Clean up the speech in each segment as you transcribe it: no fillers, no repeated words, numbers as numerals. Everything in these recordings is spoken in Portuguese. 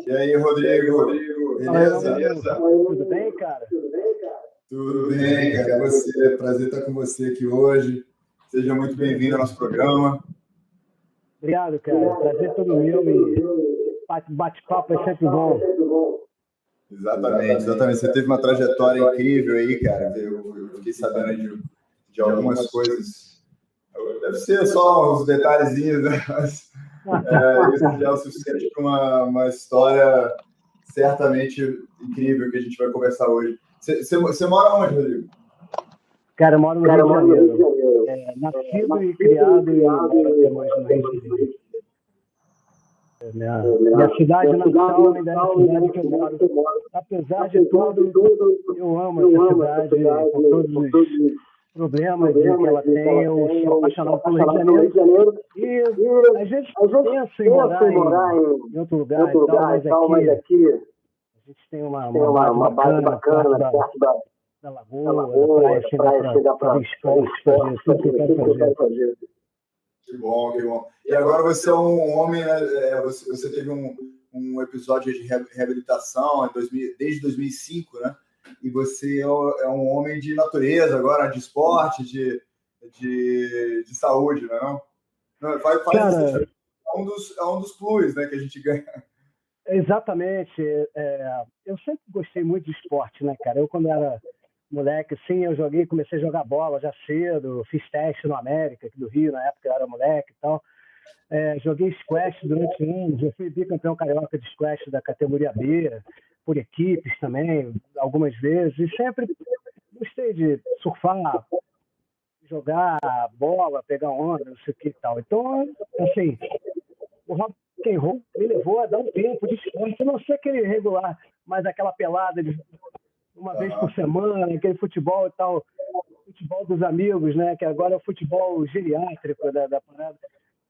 E aí, Rodrigo? Beleza? Tudo bem, cara? Tudo bem, cara. Você, prazer estar com você aqui hoje. Seja muito bem-vindo ao nosso programa. Obrigado, cara. Prazer todo meu e bate-papo é sempre bom. Exatamente. Você teve uma trajetória incrível aí, cara. Eu fiquei sabendo de algumas coisas. Deve ser só uns detalhezinhos, né? Mas isso já é o suficiente para uma história certamente incrível que a gente vai conversar hoje. Você mora onde, Rodrigo? Cara, eu moro no Rio de Janeiro. Nascido e criado e moro até hoje no Rio de Janeiro. Minha cidade natal ainda é a cidade que eu moro. Apesar de tudo, eu amo essa cidade, com todos os problemas que ela tem. Eu sou apaixonado pelo Rio de Janeiro. E às vezes penso em morar em outro lugar e tal, mas aqui a gente tem uma base bacana perto da lagoa, da praia, chega para fazer esporte, fazer tudo que eu quero fazer. Que bom, que bom. E agora você é um homem, né? Você teve um episódio de reabilitação desde 2005, né? E você é um homem de natureza agora, de esporte, de saúde, não é não? Não, faz Cara, é um dos plus, né, que a gente ganha. Exatamente. Eu sempre gostei muito de esporte, né, cara? Eu, quando era moleque, sim, comecei a jogar bola já cedo, fiz teste no América, aqui do Rio, na época eu era moleque e tal. Joguei squash durante anos, eu fui bicampeão carioca de squash da categoria B, por equipes também, algumas vezes, e sempre gostei de surfar, jogar bola, pegar onda, não sei o que e tal. Então, assim, o rock and roll me levou a dar um tempo de esporte, não sei aquele regular, mas aquela pelada de uma vez por semana, aquele futebol e tal, futebol dos amigos, né? Que agora é o futebol geriátrico da parada.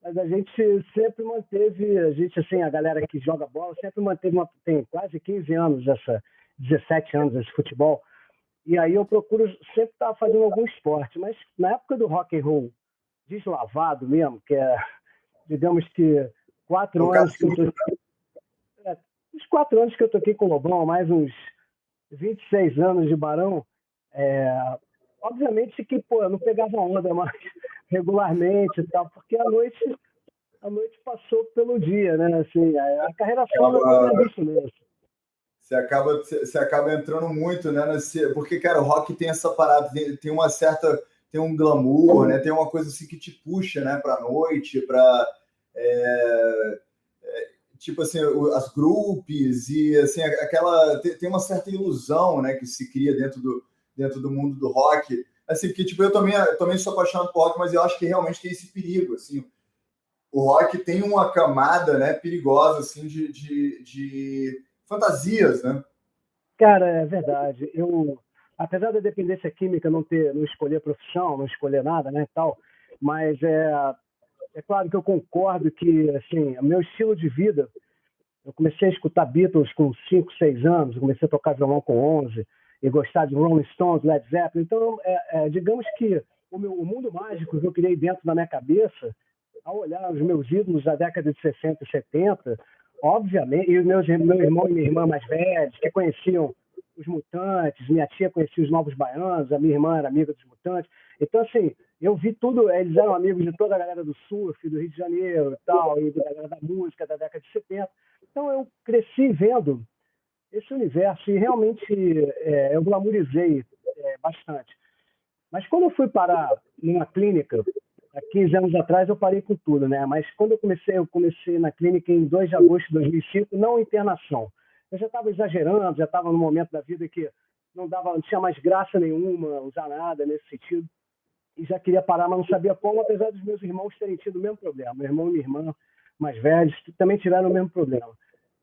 Mas a gente sempre manteve, a galera que joga bola, sempre manteve, tem quase 15 anos, 17 anos esse futebol. E aí eu procuro sempre estar fazendo algum esporte. Mas na época do rock and roll deslavado mesmo, que é, digamos que 4 anos que eu tô... Os 4 anos que eu toquei com o Lobão, mais uns 26 anos de Barão, obviamente que, eu não pegava onda mais regularmente e tal, porque a noite passou pelo dia, né? Assim, a carreira solo é isso mesmo. Você acaba entrando muito, né? Porque, cara, o rock tem essa parada, tem um glamour, né? Tem uma coisa assim que te puxa, né? Pra noite, tipo assim, as groupies e assim, tem uma certa ilusão, né? Que se cria dentro do mundo do rock. Assim, porque tipo, eu também sou apaixonado por rock, mas eu acho que realmente tem esse perigo, assim. O rock tem uma camada, né, perigosa, assim, de fantasias, né? Cara, é verdade. Apesar da dependência química não escolher profissão, não escolher nada, né, tal, mas é claro que eu concordo que, assim, o meu estilo de vida, eu comecei a escutar Beatles com 5, 6 anos, eu comecei a tocar violão com 11, e gostar de Rolling Stones, Led Zeppelin. Então, digamos que o mundo mágico que eu criei dentro da minha cabeça, ao olhar os meus ídolos da década de 60 e 70, obviamente, e meu irmão e minha irmã mais velhos, que conheciam os Mutantes, minha tia conhecia os Novos Baianos, a minha irmã era amiga dos Mutantes. Então, assim, eu vi tudo, eles eram amigos de toda a galera do surf, do Rio de Janeiro e tal, e da galera da música da década de 70. Então, eu cresci vendo esse universo e realmente eu glamourizei bastante. Mas quando eu fui parar numa clínica, há 15 anos atrás, eu parei com tudo, né? Mas quando eu comecei na clínica em 2 de agosto de 2005, não internação. Eu já estava exagerando, já estava num momento da vida que não tinha mais graça nenhuma usar nada nesse sentido. E já queria parar, mas não sabia como, apesar dos meus irmãos terem tido o mesmo problema. Meu irmão e minha irmã mais velhos também tiveram o mesmo problema.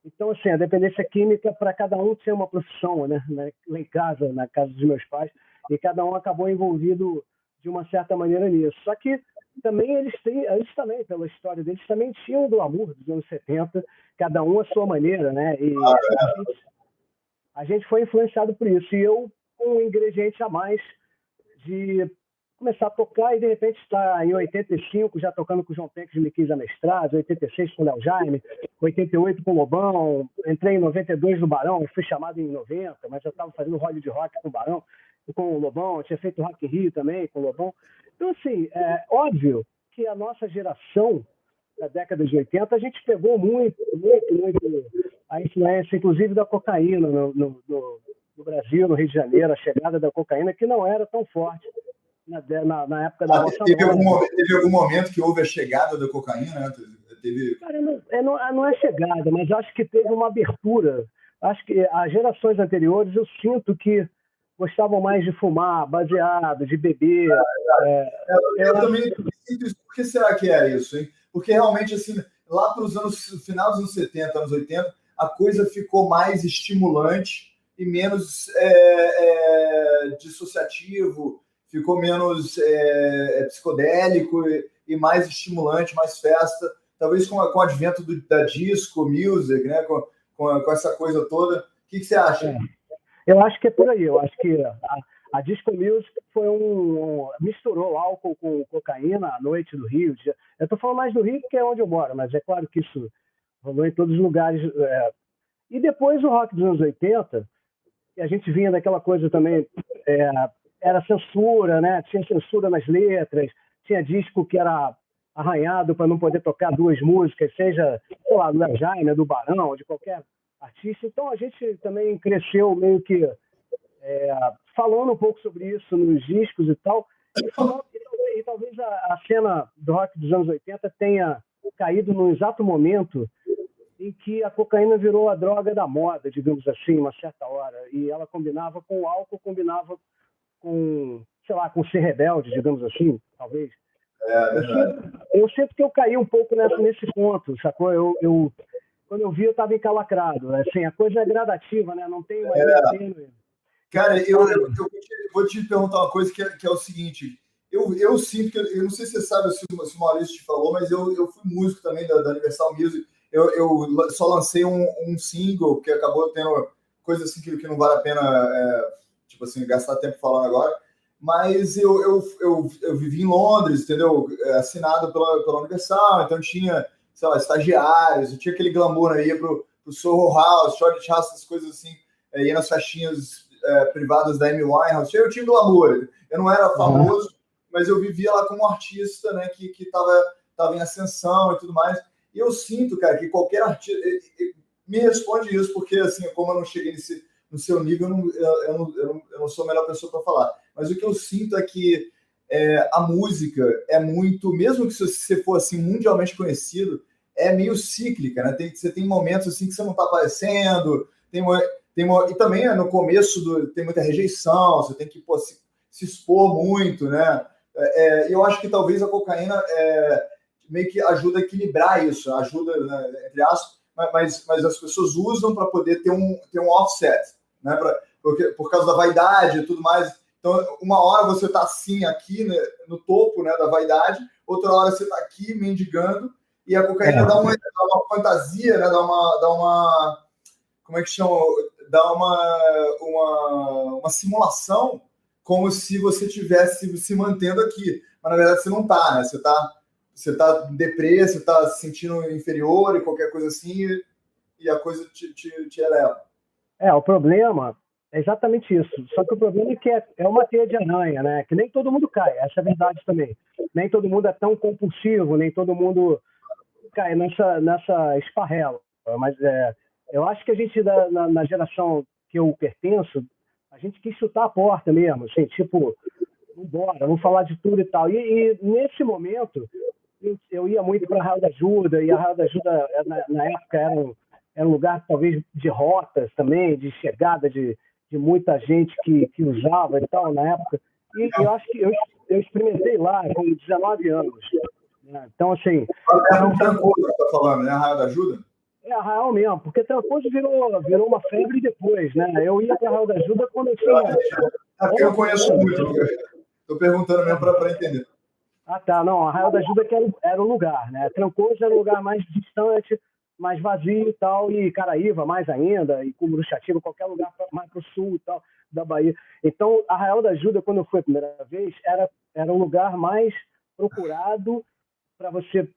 Então, assim, a dependência química, para cada um tinha uma profissão, né? Lá em casa, na casa dos meus pais, e cada um acabou envolvido de uma certa maneira nisso. Só que também eles também, pela história deles, também tinham o glamour dos anos 70, cada um à sua maneira, né? E a gente foi influenciado por isso. E eu, com um ingrediente a mais de começar a tocar e, de repente, estar em 85 já tocando com o João Penck de Miquis Amestrados, 86 com o Léo Jaime, 88 com o Lobão, entrei em 92 no Barão, fui chamado em 90, mas já estava fazendo rock de rock com o Barão, com o Lobão, tinha feito Rock in Rio também com o Lobão. Então, assim, é óbvio que a nossa geração, da década de 80, a gente pegou muito a influência, inclusive, da cocaína no Brasil, no Rio de Janeiro, a chegada da cocaína, que não era tão forte na época da bossa nova. Teve algum momento que houve a chegada da cocaína, né? Cara, não é chegada, mas acho que teve uma abertura. Acho que as gerações anteriores, eu sinto que gostavam mais de fumar, baseado, de beber. Eu também sinto isso. Por que será que é isso, hein? Porque realmente, assim, lá para os final dos anos 70, anos 80, a coisa ficou mais estimulante e menos dissociativo, ficou menos psicodélico e mais estimulante, mais festa. Talvez com o advento da disco music, né? Com essa coisa toda. O que você acha? Eu acho que é por aí. Eu acho que a disco music foi misturou álcool com cocaína à noite do Rio. Eu estou falando mais do Rio porque é onde eu moro, mas é claro que isso rolou em todos os lugares. E depois o rock dos anos 80, e a gente vinha daquela coisa também, era censura, né? Tinha censura nas letras, tinha disco que era arranhado para não poder tocar duas músicas, seja, sei lá, do Léo Jaime, do Barão, de qualquer artista. Então a gente também cresceu meio que falando um pouco sobre isso nos discos e tal. E talvez a cena do rock dos anos 80 tenha caído no exato momento em que a cocaína virou a droga da moda, digamos assim, uma certa hora. E ela combinava com o álcool, combinava com, sei lá, com ser rebelde, digamos assim, talvez. Eu sinto que eu caí um pouco nesse ponto, sacou? Quando eu vi, eu estava encalacrado. Assim, a coisa é gradativa, né? Não tem uma linha tênue. Cara, eu vou te perguntar uma coisa que é o seguinte. Eu sinto que, eu não sei se você sabe se o Maurício te falou, mas eu fui músico também da Universal Music. Eu só lancei um single, porque acabou tendo coisa assim que não vale a pena tipo assim, gastar tempo falando agora. Mas eu vivi em Londres, entendeu? Assinado pela Universal, então tinha, sei lá, estagiários, eu tinha aquele glamour aí pro Soho House, Shoreditch House, essas coisas assim, ia nas festinhas privadas da Amy Winehouse, eu tinha glamour, eu não era famoso, mas eu vivia lá como artista, né, que tava em ascensão e tudo mais, e eu sinto, cara, que qualquer artista me responde isso, porque assim, como eu não cheguei no seu nível, eu não sou a melhor pessoa para falar, mas o que eu sinto é que a música é muito, mesmo que você for assim mundialmente conhecido, é meio cíclica, né? Você tem momentos assim que você não está aparecendo, e também no começo tem muita rejeição, você tem que se expor muito, né? Eu acho que talvez a cocaína meio que ajuda a equilibrar isso, ajuda, né, entre aspas, mas as pessoas usam para poder ter um offset, né? Por causa da vaidade e tudo mais. Então, uma hora você está assim, aqui, né, no topo, né, da vaidade, outra hora você está aqui mendigando, e a cocaína dá uma fantasia, né, dá uma como é que chama? Dá uma simulação como se você estivesse se mantendo aqui. Mas, na verdade, você não está, né? Você está em deprê, você está se sentindo inferior e qualquer coisa assim, e a coisa te eleva. O problema é exatamente isso. Só que o problema é que é uma teia de aranha, né? Que nem todo mundo cai, essa é a verdade também. Nem todo mundo é tão compulsivo, nem todo mundo cai nessa esparrela. Mas eu acho que a gente, na geração que eu pertenço, a gente quis chutar a porta mesmo, assim, tipo, vambora, vamos falar de tudo e tal. E nesse momento, eu ia muito para a Arraial da Ajuda, e a Arraial da Ajuda, na época, era um lugar, talvez, de rotas também, de chegada de muita gente que usava e tal, na época. E eu acho que eu experimentei lá com 19 anos. Né? Então, assim... Trancoso, você está falando, né? Arraial da Ajuda? Arraial mesmo, porque Trancoso virou uma febre depois, né? Eu ia para Arraial da Ajuda quando eu tinha... Eu conheço muito. Estou perguntando mesmo para entender. Ah, tá. Não, Arraial da Ajuda que era o lugar, né? Trancoso era o lugar mais distante, mais vazio e tal, e Caraíva mais ainda, e Cumuruxatiba, qualquer lugar mais para o sul e tal, da Bahia. Então, Arraial da Ajuda, quando eu fui a primeira vez, era um lugar mais procurado para você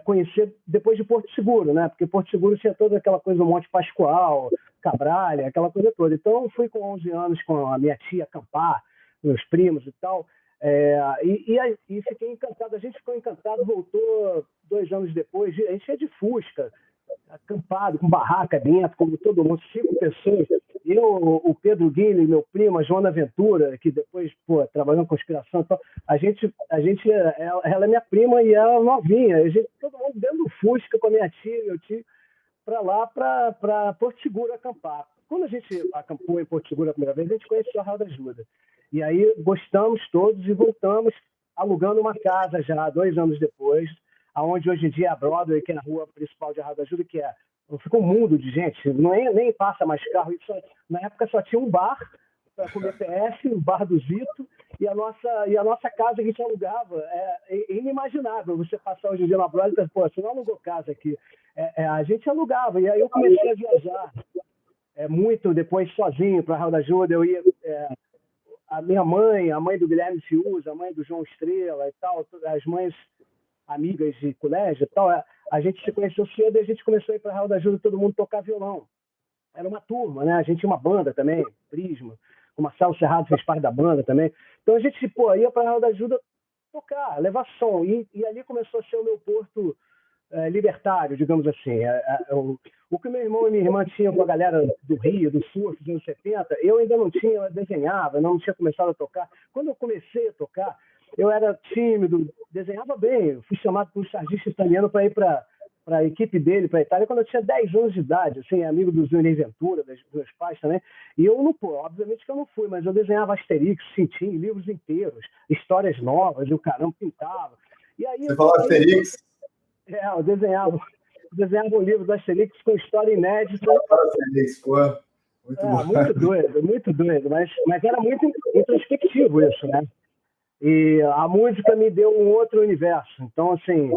conhecer depois de Porto Seguro, né? Porque Porto Seguro tinha toda aquela coisa do Monte Pascoal, Cabralha, aquela coisa toda. Então, eu fui com 11 anos com a minha tia acampar, meus primos e tal, e fiquei encantado. A gente ficou encantado, voltou 2 anos depois, a gente ia de Fusca, acampado, com barraca dentro, como todo mundo, 5 pessoas. Eu, o Pedro Guilherme, meu primo, a Joana Ventura, que depois, trabalhou em conspiração e tal. Ela é minha prima e ela é novinha. Todo mundo dentro do Fusca com a minha tia, meu tio, para lá, para Porto Seguro acampar. Quando a gente acampou em Porto Seguro a primeira vez, a gente conheceu o Arraial da Ajuda. E aí gostamos todos e voltamos alugando uma casa já 2 anos depois, aonde hoje em dia é a Broadway, que é a rua principal de Arraial da Ajuda, que ficou um mundo de gente, nem passa mais carro. Na época só tinha um bar para comer PF, o bar do Zito, e a nossa casa que a gente alugava é inimaginável você passar hoje em dia na Broadway e você não alugou casa aqui. A gente alugava, e aí eu comecei a viajar muito depois sozinho para Arraial da Ajuda. Eu ia... a minha mãe, a mãe do Guilherme Fiuza, a mãe do João Estrela e tal, as mães amigas de colégio e tal, a gente se conheceu cedo e a gente começou a ir para Arraial da Ajuda, todo mundo tocar violão. Era uma turma, né? A gente tinha uma banda também, Prisma. O Marcelo Serrado fez parte da banda também. Então a gente ia para Arraial da Ajuda tocar, levar som. E ali começou a ser o meu porto libertário, digamos assim. O que meu irmão e minha irmã tinham com a galera do Rio, do Sul, dos anos 70, eu ainda não tinha, eu desenhava, não tinha começado a tocar. Quando eu comecei a tocar, eu era tímido, desenhava bem. Eu fui chamado por um sargista italiano para ir para a equipe dele, para a Itália, quando eu tinha 10 anos de idade, assim, amigo do Zé Ventura, dos meus pais também. E eu não, obviamente que eu não fui, mas eu desenhava Asterix, Tintin, livros inteiros, histórias novas, o caramba pintava. E aí, você falou Asterix? Eu desenhava um livro do Asterix com história inédita. Asterix, pô. Muito bom. Muito doido, mas era muito introspectivo isso, né? E a música me deu um outro universo. Então, assim,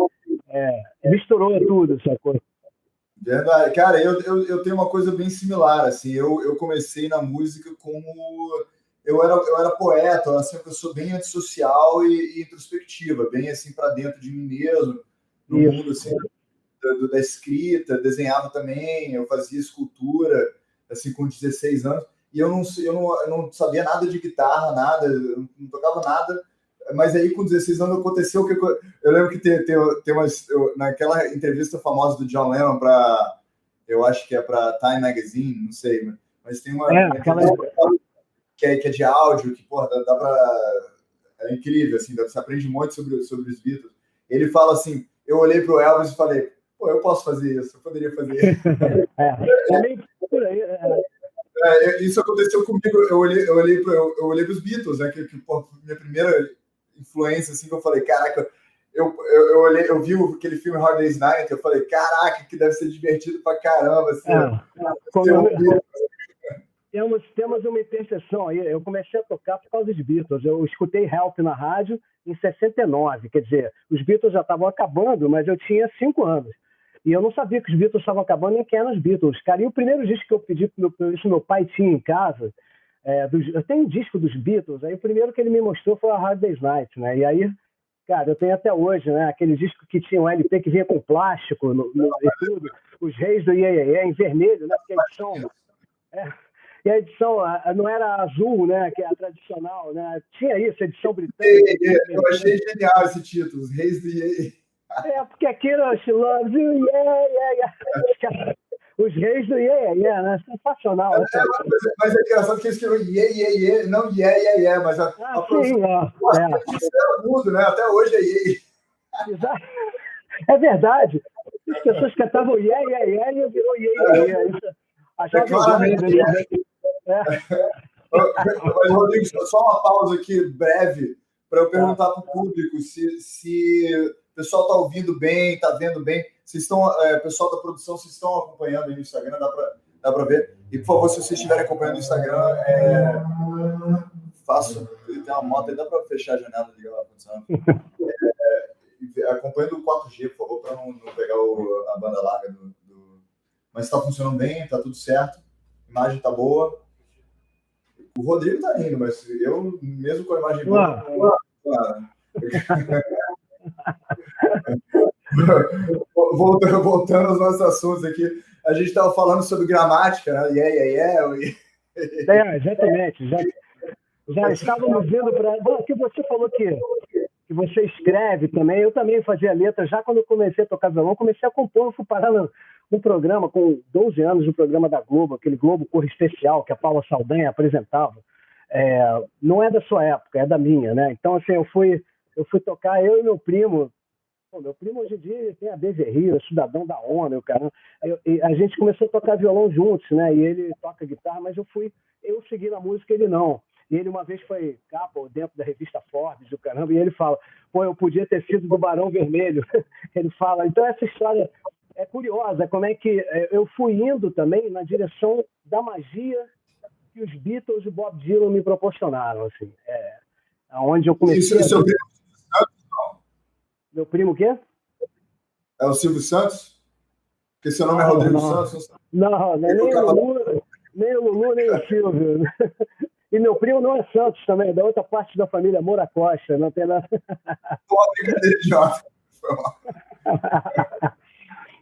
misturou tudo, sacou? Verdade. Cara, eu tenho uma coisa bem similar, assim. Eu comecei na música como... Eu era poeta, eu era uma pessoa bem antissocial e introspectiva, bem assim para dentro de mim mesmo, no mundo assim, da escrita, desenhava também, eu fazia escultura assim com 16 anos, e eu não sabia nada de guitarra, nada, eu não tocava nada, mas aí com 16 anos aconteceu que eu lembro que tem naquela entrevista famosa do John Lennon para, eu acho que é para Time Magazine, não sei, mas tem uma que é de áudio, que, porra, dá pra... É incrível, assim, você aprende muito sobre os Beatles. Ele fala assim, eu olhei pro Elvis e falei, pô, eu posso fazer isso, eu poderia fazer isso. Isso aconteceu comigo, eu olhei pros Beatles, né, que porra, minha primeira influência, assim, que eu falei, caraca, eu vi aquele filme Hard Day's Night, eu falei, caraca, que deve ser divertido pra caramba, assim, Temos uma interseção aí. Eu comecei a tocar por causa dos Beatles. Eu escutei Help na rádio em 69. Quer dizer, os Beatles já estavam acabando, mas eu tinha 5 anos. E eu não sabia que os Beatles estavam acabando, nem quem eram os Beatles. Cara, e o primeiro disco que eu pedi isso meu pai tinha em casa, eu tenho um disco dos Beatles, aí o primeiro que ele me mostrou foi a Hard Day's Night, né? E aí, cara, eu tenho até hoje, né? Aquele disco que tinha um LP que vinha com plástico e tudo. Os Reis do Iê, Iê, Iê, em vermelho, né? Porque a edição... E a edição não era azul, né? Que é a tradicional, né? Tinha isso, a edição britânica. Eu achei genial esse título, Os Reis do Iê. Porque aquilo, She Loves You, yeah, yeah, yeah. Os Reis do Yeah, yeah, né? Sensacional. Mas é engraçado que eles escreveram yeah, yeah, yeah, não yeah, yeah, yeah, mas a produção era mudo, né? Até hoje é yeah. Exato. É verdade. As pessoas cantavam yeah, yeah, yeah e virou yeah, yeah, yeah. Claramente. Mas, Rodrigo, só uma pausa aqui breve para eu perguntar para o público se o pessoal está ouvindo bem, está vendo bem. Pessoal da produção, vocês estão acompanhando aí no Instagram, dá para ver. E, por favor, se vocês estiverem acompanhando no Instagram, tem uma moto aí, dá para fechar a janela e ligar lá funcionando. Acompanhando o 4G, por favor, para não pegar a banda larga Mas está funcionando bem, está tudo certo. A imagem está boa. O Rodrigo tá indo, mas eu, mesmo com a imagem boa, claro. Voltando aos nossos assuntos aqui, a gente estava falando sobre gramática, né? Exatamente. Já estávamos indo para... Bom, que você falou que você escreve também. Eu também fazia letra. Já quando eu comecei a tocar violão, comecei a compor. Eu fui parar num programa, com 12 anos, no programa da Globo, aquele Globo Cor Especial, que a Paula Saldanha apresentava. Não é da sua época, é da minha, né? Então, assim, eu fui tocar, eu e meu primo. Pô, meu primo hoje em dia tem a Bezerria, cidadão da ONU, cara. A gente começou a tocar violão juntos, né? E ele toca guitarra, mas eu segui na música, ele não. E ele uma vez foi capa dentro da revista Forbes, do caramba, e ele fala, pô, eu podia ter sido do Barão Vermelho. Ele fala, então essa história é curiosa, como é que eu fui indo também na direção da magia que os Beatles e Bob Dylan me proporcionaram, assim. Onde eu comecei Isso, Meu primo o quê? É o Silvio Santos? Porque seu nome é Rodrigo Santos? Não, nem o Lulu, nem o Silvio. E meu primo não é Santos também, é da outra parte da família Moura Costa, não tem nada.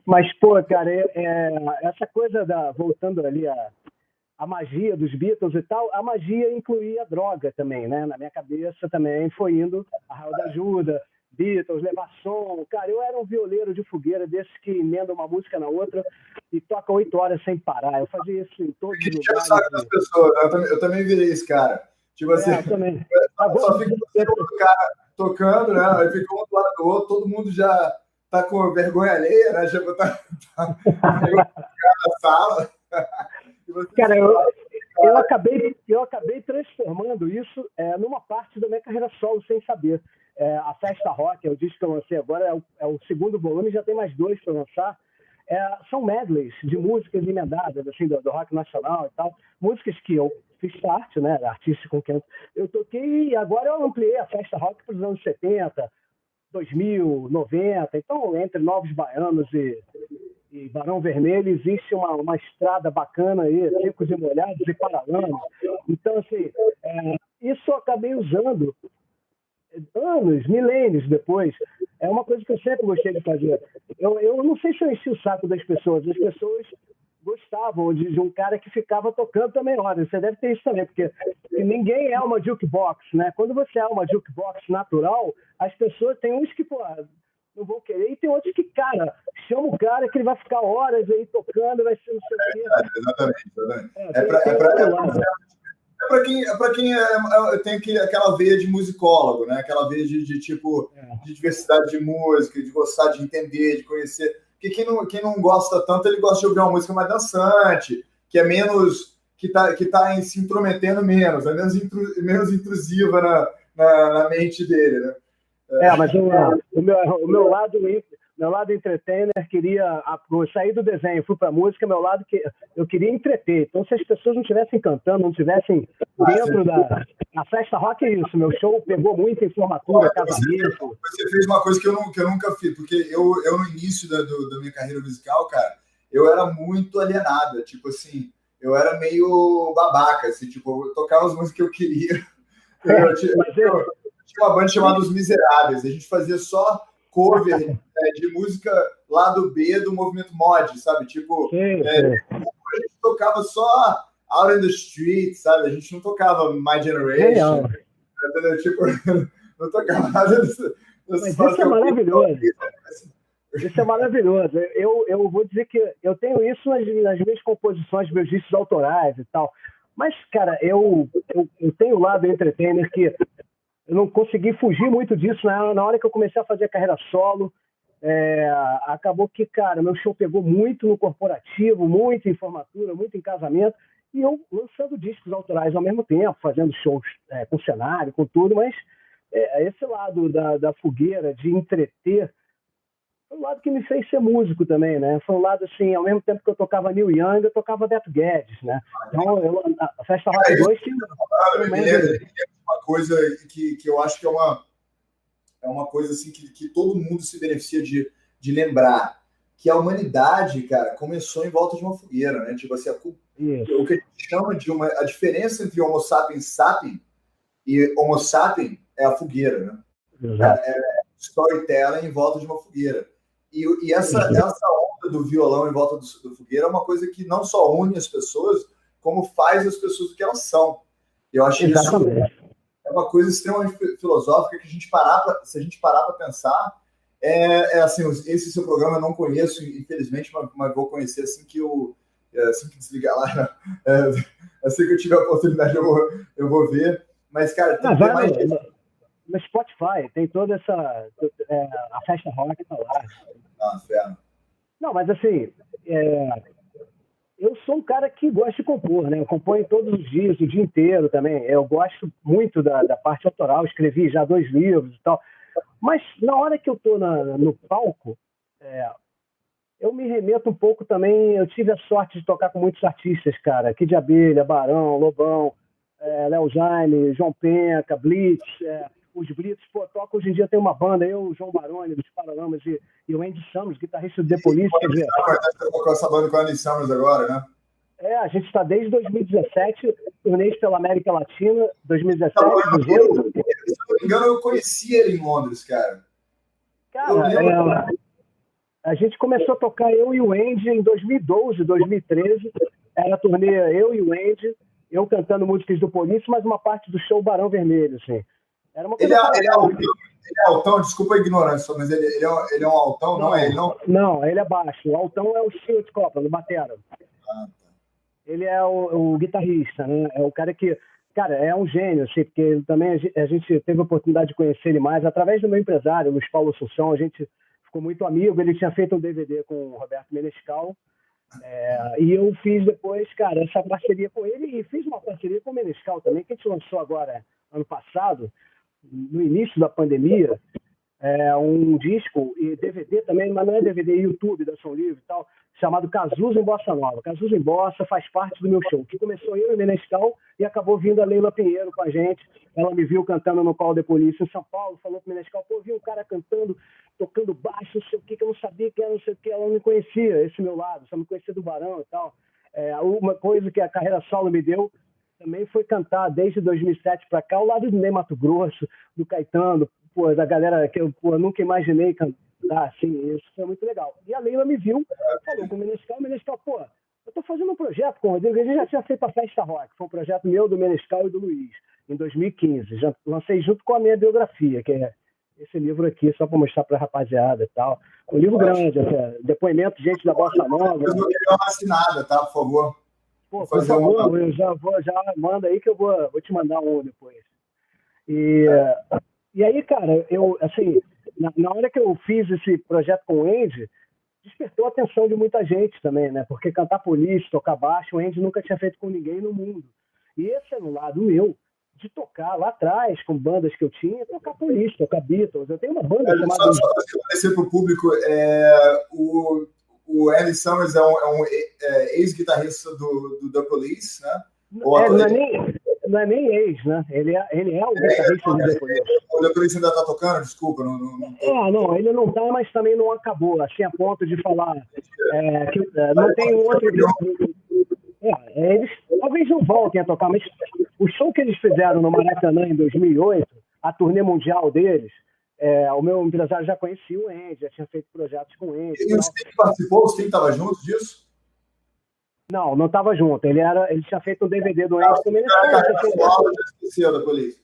Mas, pô, cara, essa coisa voltando ali a magia dos Beatles e tal, a magia incluía droga também, né? Na minha cabeça também foi indo a Raul da Ajuda, Beatles, levar som. Cara, eu era um violeiro de fogueira desses que emenda uma música na outra e toca 8 horas sem parar. Eu fazia isso em todos os lugares. Sabe das pessoas, eu também virei esse cara. Tipo assim, também. Só fica o cara tocando, né? Aí fica um do lado do outro, todo mundo já tá com vergonha alheia, né? Já tá na sala. Cara, eu acabei transformando isso numa parte da minha carreira solo, sem saber. A Festa Rock, é o disco que eu lancei agora, é o segundo volume, já tem mais 2 para lançar. São medleys de músicas emendadas, assim, do rock nacional e tal. Músicas que eu fiz parte, né? Artista com quem eu toquei, e agora eu ampliei a Festa Rock para os anos 70, 2000, 90. Então, entre Novos Baianos e Barão Vermelho, existe uma estrada bacana aí, Secos e Molhados e Paralamas. Então, assim, isso eu acabei usando anos, milênios depois. É uma coisa que eu sempre gostei de fazer. Eu não sei se eu enchi o saco das pessoas. As pessoas gostavam de um cara que ficava tocando também horas. Você deve ter isso também, porque ninguém é uma jukebox, né? Quando você é uma jukebox natural, as pessoas, tem uns que, pô, não vão querer, e tem outros que, cara, chama o cara que ele vai ficar horas aí tocando, vai ser não sei o quê. Exatamente. Para quem tem aquela veia de musicólogo, né? Aquela veia de tipo de diversidade de música, de gostar de entender, de conhecer. Porque quem não gosta tanto, ele gosta de ouvir uma música mais dançante, que é menos, que tá se intrometendo menos, é menos intrusiva na mente dele, né? Mas o meu lado entertainer queria sair do desenho, fui para a música, meu lado que eu queria entreter. Então, se as pessoas não estivessem cantando, não estivessem dentro da Festa Rock, é isso. Meu show pegou muito em formatura, casamento. Você fez uma coisa que eu nunca fiz, porque eu no início da minha carreira musical, cara, eu era muito alienado. Tipo assim, eu era meio babaca, assim, tipo, eu tocava as músicas que eu queria. Eu tinha uma banda chamada Os Miseráveis, a gente fazia só cover de música lado B do movimento mod, sabe? Tipo, a gente tocava só Out in the Street, sabe? A gente não tocava My Generation, tipo, não tocava nada disso. Mas isso é maravilhoso. Isso é maravilhoso. Eu vou dizer que eu tenho isso nas minhas composições, meus discos autorais e tal. Mas, cara, eu tenho o lado entertainer que eu não consegui fugir muito disso, né? Na hora que eu comecei a fazer a carreira solo, acabou que, cara, meu show pegou muito no corporativo, muito em formatura, muito em casamento, e eu lançando discos autorais ao mesmo tempo, fazendo shows com cenário, com tudo, mas esse lado da fogueira, de entreter, foi um lado que me fez ser músico também, né? Foi um lado, assim, ao mesmo tempo que eu tocava Neil Young, eu tocava Beto Guedes, né? Então, a Festa Rock 2 tinha uma coisa que eu acho que é uma coisa assim que todo mundo se beneficia de lembrar. que a humanidade, cara, começou em volta de uma fogueira, né? Tipo assim, o que a gente chama de a diferença entre Homo sapiens sapiens e Homo sapiens é a fogueira, né? É storytelling em volta de uma fogueira. E essa onda do violão em volta do fogueira é uma coisa que não só une as pessoas, como faz as pessoas o que elas são. Eu acho que isso é uma coisa extremamente filosófica que se a gente parar para pensar, assim, esse seu programa eu não conheço, infelizmente, mas vou conhecer assim que desligar lá, assim que eu tiver a oportunidade eu vou ver. Mas, cara, tem que ter mais... No Spotify tem toda essa... a festa rock tá lá. Ferro. Não, mas assim... eu sou um cara que gosta de compor, né? Eu componho todos os dias, o dia inteiro também. Eu gosto muito da parte autoral, escrevi já 2 livros e tal. Mas na hora que eu tô no palco, eu me remeto um pouco também. Eu tive a sorte de tocar com muitos artistas, cara. Kid Abelha, Barão, Lobão, Léo Jaime, João Penca, Blitz, os Blitz, toca hoje em dia, tem uma banda, eu, João Baroni, dos Paralamas, e o Andy Summers, guitarrista do The Police. Quer dizer, com essa banda com o Andy Summers agora, né? A gente está desde 2017, turnês pela América Latina, 2017, 2018. Se não me engano, eu conheci ele em Londres, cara. Cara, a gente começou a tocar, eu e o Andy, em 2012, 2013. Era a turnê eu e o Andy, eu cantando músicas do Police, mas uma parte do show Barão Vermelho, assim. Era uma coisa ele é altão, desculpa a ignorância, mas ele é um altão, não é? Ele não, ele é baixo. O altão é o Stuart Copeland, o batera. Ele é o guitarrista, né? É o cara que... Cara, é um gênio, assim, porque também a gente teve a oportunidade de conhecer ele mais através do meu empresário, Luiz Paulo Assunção. A gente ficou muito amigo. Ele tinha feito um DVD com o Roberto Menescal. E eu fiz depois, cara, essa parceria com ele, e fiz uma parceria com o Menescal também, que a gente lançou agora, ano passado, no início da pandemia, um disco e DVD também, mas não é DVD, YouTube da Som Livre e tal, chamado Cazuza em Bossa Nova. Cazuza em Bossa faz parte do meu show, que começou eu e o Menescal e acabou vindo a Leila Pinheiro com a gente. Ela me viu cantando no Call the Police em São Paulo, falou com o Menescal, vi um cara cantando, tocando baixo, não sei o que eu não sabia que era, não sei o que, ela não me conhecia, esse meu lado, só me conhecia do Barão e tal. Uma coisa que a carreira solo me deu também foi cantar desde 2007 para cá, ao lado do Ney Matogrosso, do Caetano, da galera que eu nunca imaginei cantar, assim, isso foi muito legal. E a Leila me viu, falou com o Menescal, eu tô fazendo um projeto com o Rodrigo, a gente já tinha feito a Festa Rock, foi um projeto meu, do Menescal e do Luiz, em 2015, já lancei junto com a minha biografia, que é esse livro aqui, só para mostrar para a rapaziada e tal. Um livro grande, depoimento de gente da Bossa Nova. Eu não queria uma assinada, tá, por favor? Por favor, eu já manda aí que eu vou te mandar um depois. E aí, cara, eu, assim, na hora que eu fiz esse projeto com o Andy, despertou a atenção de muita gente também, né? Porque cantar Police, tocar baixo, o Andy nunca tinha feito com ninguém no mundo. E esse é no lado meu, de tocar lá atrás, com bandas que eu tinha, tocar Police, tocar Beatles. Eu tenho uma banda chamada... Só para esclarecer para o público, o Andy Summers é um ex-guitarrista do The Police, né? Não é nem ex, né? Ele é o guitarrista do The Police. O The Police ainda está tocando? Desculpa. Não, ele não está, mas também não acabou, assim, a ponto de falar que não tem um outro... Eles talvez não voltem a tocar, mas o show que eles fizeram no Maracanã em 2008, a turnê mundial deles, o meu empresário já conhecia o Andy, já tinha feito projetos com o Andy. E o Sting participou? O Sting estava junto disso? Não estava junto. Ele tinha feito um DVD do Andy também. Da Police.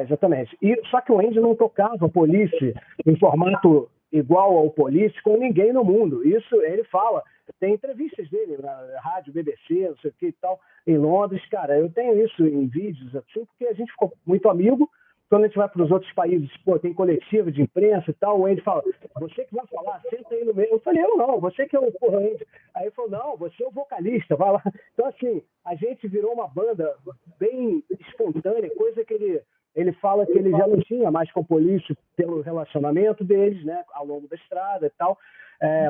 Exatamente. Só que o Andy não tocava Police em formato igual ao Police com ninguém no mundo. Isso ele fala. Tem entrevistas dele na rádio, BBC, não sei o que e tal, em Londres. Cara, eu tenho isso em vídeos, assim, porque a gente ficou muito amigo. Quando a gente vai para os outros países, tem coletiva de imprensa e tal, o Andy fala, você que vai falar, senta aí no meio. Eu falei, eu não, você que é o Andy. Aí ele falou, não, você é o vocalista, vai lá. Então, assim, a gente virou uma banda bem espontânea, coisa que ele fala que ele já não tinha mais com o Police pelo relacionamento deles, né, ao longo da estrada e tal,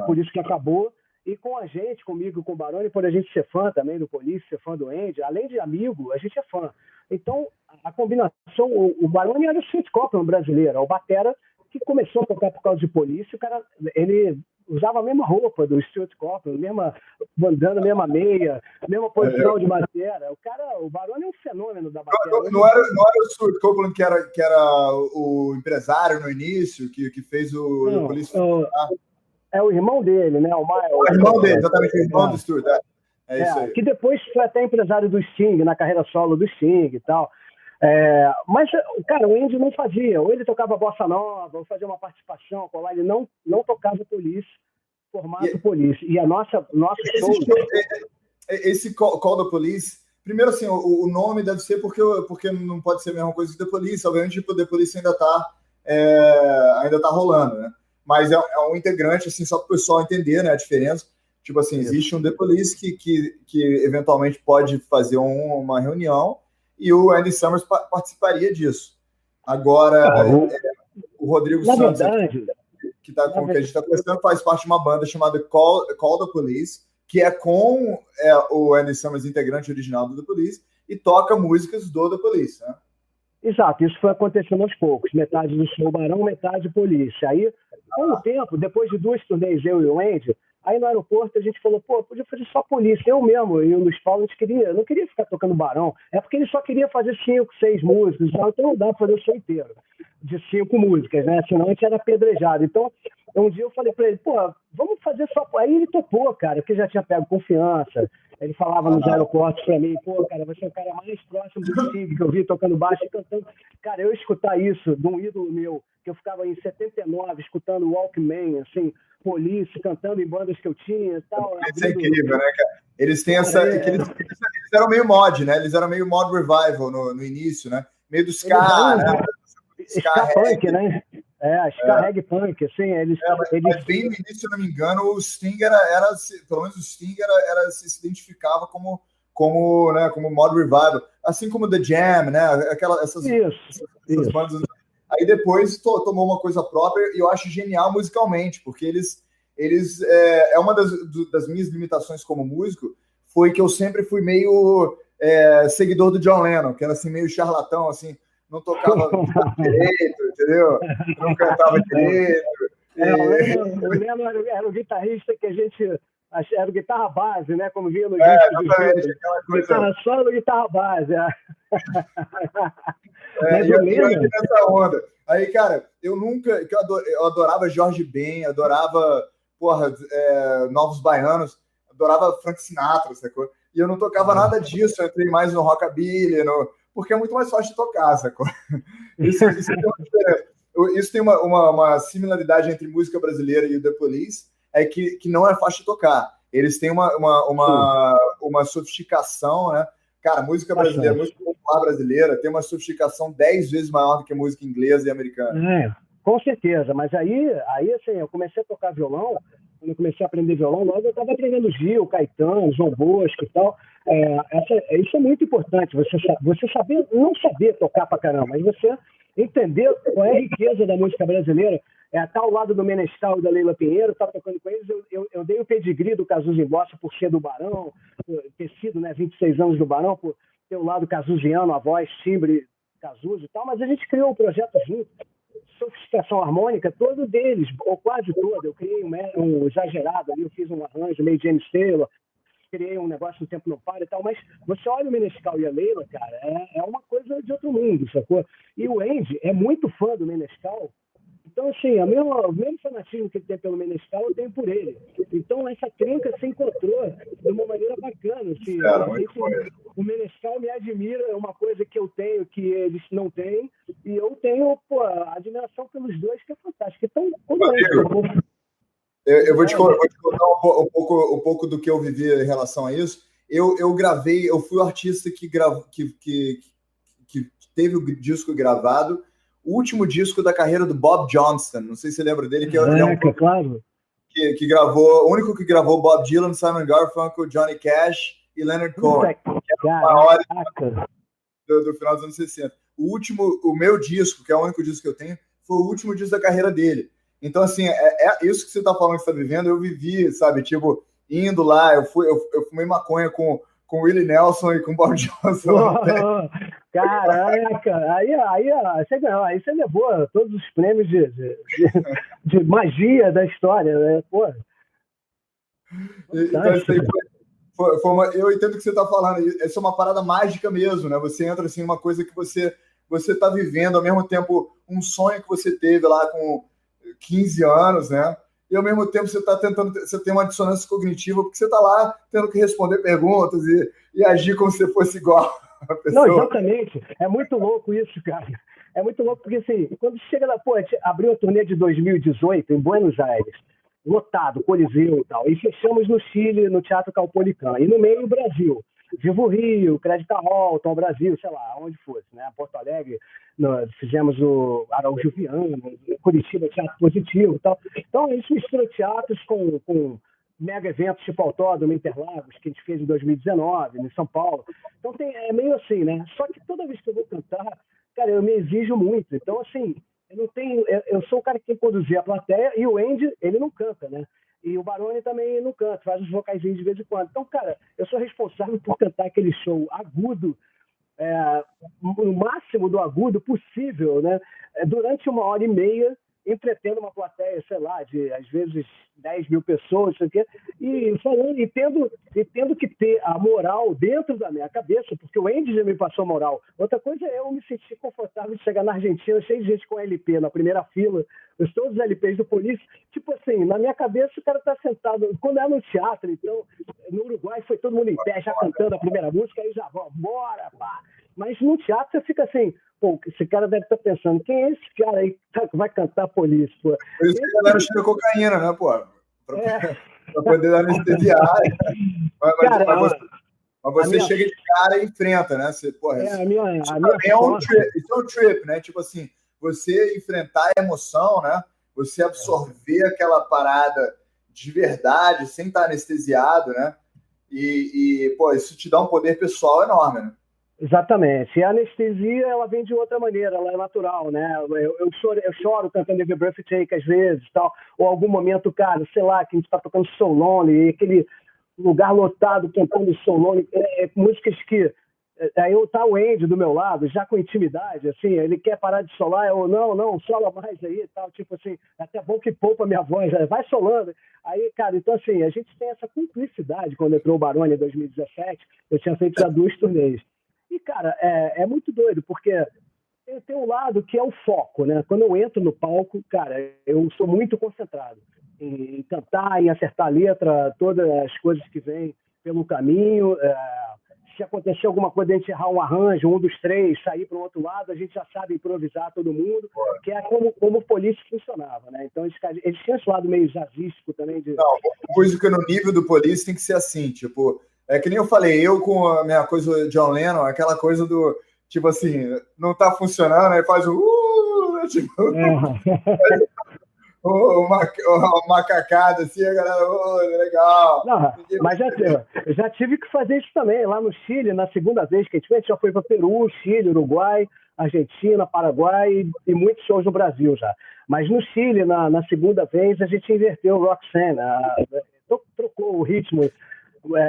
por isso que acabou. E com a gente, comigo, com o Baroni, por a gente ser fã também do Police, ser fã do Andy, além de amigo, a gente é fã. Então, a combinação, o Baroni era o Stuart Copeland brasileiro, o batera que começou a tocar por causa de Police, o cara, ele usava a mesma roupa do Stuart Copeland, mesma bandana, mesma meia, mesma posição de bateria. O Barone é um fenômeno da bateria. Não era o Stuart Copeland que era o empresário no início, que fez o Police? É o irmão dele, né? O Miles. O irmão dele, exatamente, o irmão do Stuart. É isso aí. Que depois foi até empresário do Sting, na carreira solo do Sting e tal. Mas, cara, o Andy não fazia. Ou ele tocava bossa nova, ou fazia uma participação, colar. Ele não tocava Police, formato Police. E nosso show... Esse Call the Police... Primeiro, assim, o nome deve ser porque não pode ser a mesma coisa que The Police. Obviamente, o The Police ainda tá rolando, né? Mas é um integrante, assim, só para o pessoal entender, né, a diferença. Tipo assim, existe um The Police que eventualmente pode fazer uma reunião e o Andy Summers participaria disso. Agora, o Rodrigo Santos, que a gente está conversando, faz parte de uma banda chamada Call the Police, que é com o Andy Summers, integrante original do The Police, e toca músicas do The Police, né? Exato, isso foi acontecendo aos poucos. Metade do show Barão, metade Police. Aí, com o tempo, depois de 2 turnês, eu e o Andy, aí no aeroporto a gente falou, podia fazer só Police. Eu mesmo e o Luiz Paulo, a gente não queria ficar tocando Barão. É porque ele só queria fazer 5, 6 músicas, então não dá pra fazer o show inteiro de 5 músicas, né? Senão a gente era apedrejado. Então, um dia eu falei pra ele, vamos fazer só... Aí ele topou, cara, porque já tinha pego confiança. Ele falava nos aeroportos pra mim, cara, você é o cara mais próximo do Sting que eu vi tocando baixo e cantando. Cara, eu escutar isso de um ídolo meu, que eu ficava em 79 escutando Walkman, assim, Police, cantando em bandas que eu tinha e tal. Isso é incrível, né, cara? Eles têm eles eram meio mod, né? Eles eram meio mod revival no início, né? Meio do ska, né? Ska punk, né? Ska reggae punk, assim, mas bem no início, se eu não me engano, o Sting pelo menos o Sting se identificava como mod revival, assim como The Jam, né? Essas bandas. Aí depois tomou uma coisa própria e eu acho genial musicalmente, porque eles uma das minhas limitações como músico foi que eu sempre fui meio seguidor do John Lennon, que era assim meio charlatão, assim, não tocava direito, entendeu? Não cantava direito. O Lennon era o guitarrista que a gente... Era guitarra base, né? Como vinha no disco. Guitarra solo, guitarra base. Nessa onda. Aí, cara, eu adorava Jorge Ben, adorava Novos Baianos, adorava Frank Sinatra, sacou? E eu não tocava nada disso, eu entrei mais no rockabilly, porque é muito mais fácil de tocar, sacou? Isso tem uma similaridade entre música brasileira e o The Police, que não é fácil de tocar. Eles têm uma sofisticação, né? Cara, música brasileira, música popular brasileira tem uma sofisticação 10 vezes maior do que música inglesa e americana. Com certeza, mas aí assim, eu comecei a tocar violão, quando eu comecei a aprender violão, logo eu estava aprendendo Gil, Caetano, João Bosco e tal. Isso é muito importante, você saber, não saber tocar pra caramba, mas você entender qual é a riqueza da música brasileira. Tá ao lado do Menescal e da Leila Pinheiro, tá tocando com eles. Eu dei o pedigree do Cazuza em Bossa por ser do Barão, por ter sido, né, 26 anos do Barão, por ter o lado cazuziano, a voz, timbre, Cazuza e tal, mas a gente criou um projeto junto, sofisticação harmônica, todo deles, ou quase todo. Eu criei um exagerado ali, eu fiz um arranjo meio James Taylor, criei um negócio no Tempo Não Para e tal, mas você olha o Menescal e a Leila, cara, é uma coisa de outro mundo, sacou? E o Andy é muito fã do Menescal. Então, assim, o mesmo fanatismo que ele tem pelo Menescal, eu tenho por ele. Então, essa trinca se encontrou de uma maneira bacana. Assim, o Menescal me admira, é uma coisa que eu tenho que eles não têm, e eu tenho admiração pelos dois, que é fantástico. Então, eu vou te contar um pouco do que eu vivi em relação a isso. Eu fui o artista que teve o disco gravado, o último disco da carreira do Bob Johnston, não sei se você lembra dele, claro. Que gravou, o único que gravou Bob Dylan, Simon Garfunkel, Johnny Cash e Leonard Cohen, que é o maior do final dos anos 60. O meu disco, que é o único disco que eu tenho, foi o último disco da carreira dele. Então, assim, isso que você está falando que você está vivendo, eu vivi, sabe, tipo, indo lá, eu fumei maconha com o Willie Nelson e com o Bob Johnson. Caraca, aí você ganhou, aí você levou todos os prêmios de magia da história, né? Pô. Então, isso aí eu entendo o que você está falando. Essa é uma parada mágica mesmo, né? Você entra assim numa coisa que você está vivendo, ao mesmo tempo, um sonho que você teve lá com 15 anos, né? E ao mesmo tempo você está tentando, você tem uma dissonância cognitiva, porque você está lá tendo que responder perguntas e agir como se fosse igual a pessoa. Não, exatamente. É muito louco isso, cara. É muito louco, porque assim, quando chega lá, pô, a gente abriu a turnê de 2018 em Buenos Aires, lotado, Coliseu e tal, e fechamos no Chile, no Teatro Caupolicán, e no meio o Brasil. Vivo Rio, Crédito Hall, Tom Brasil, sei lá, onde fosse, né? Porto Alegre, fizemos o Araújo Viana, Curitiba, Teatro Positivo e tal. Então, a gente mistura teatros com mega eventos tipo Autódromo, Interlagos, que a gente fez em 2019, em São Paulo. Então, é meio assim, né? Só que toda vez que eu vou cantar, cara, eu me exijo muito. Então, assim, eu sou o cara que tem que conduzir a plateia, e o Andy, ele não canta, né? E o Barone também não canta, faz os vocaizinhos de vez em quando. Então, cara, eu sou responsável por cantar aquele show agudo, o máximo do agudo possível, né? Durante 1h30, entretendo uma plateia, sei lá, de às vezes 10 mil pessoas, sei o quê, e falando, e tendo que ter a moral dentro da minha cabeça, porque o Andy já me passou moral. Outra coisa é eu me sentir confortável de chegar na Argentina, cheio de gente com LP na primeira fila, todos os LPs do Police, tipo assim, na minha cabeça o cara tá sentado, quando é no teatro, então, no Uruguai foi todo mundo em pé, já cantando a primeira música, aí já vamos, bora, pá. Mas no teatro você fica assim, pô, esse cara deve estar pensando, quem é esse cara aí que vai cantar Police, pô? Por isso que a galera tira cocaína, né, pô? Pra poder anestesiar. Mas você chega de cara e enfrenta, né? Você, porra, isso é um trip, né? Tipo assim, você enfrentar a emoção, né? Você absorver aquela parada de verdade, sem estar anestesiado, né? Pô, isso te dá um poder pessoal enorme, né? Exatamente. E a anestesia, ela vem de outra maneira, ela é natural, né? Eu choro cantando Every Breath You Take às vezes, tal. Ou algum momento, cara, sei lá, que a gente tá tocando So Lonely, aquele lugar lotado cantando So Lonely, músicas que aí tá o Andy do meu lado, já com intimidade, assim, ele quer parar de solar, eu, não, sola mais aí e tal, tipo assim, é até bom que poupa minha voz, vai solando. Aí, cara, então assim, a gente tem essa cumplicidade quando entrou o Barone em 2017, eu tinha feito já 2 turnês. E, cara, é muito doido, porque tem um lado que é o foco, né? Quando eu entro no palco, cara, eu sou muito concentrado em cantar, em acertar a letra, todas as coisas que vêm pelo caminho. Se acontecer alguma coisa, a gente errar um arranjo, um dos 3, sair para o outro lado, a gente já sabe improvisar todo mundo, que é como o Police funcionava, né? Então, eles tinham esse lado meio jazzístico também. Não, música no nível do Police tem que ser assim, tipo... É que nem eu falei, eu com a minha coisa John Lennon, aquela coisa do, tipo assim, não tá funcionando, aí faz tipo, uma macacada assim, a galera, legal. Não, mas eu já tive que fazer isso também, lá no Chile, na segunda vez que a gente já foi para Peru, Chile, Uruguai, Argentina, Paraguai e muitos shows no Brasil já. Mas no Chile, na segunda vez, a gente inverteu o Roxanne, trocou o ritmo,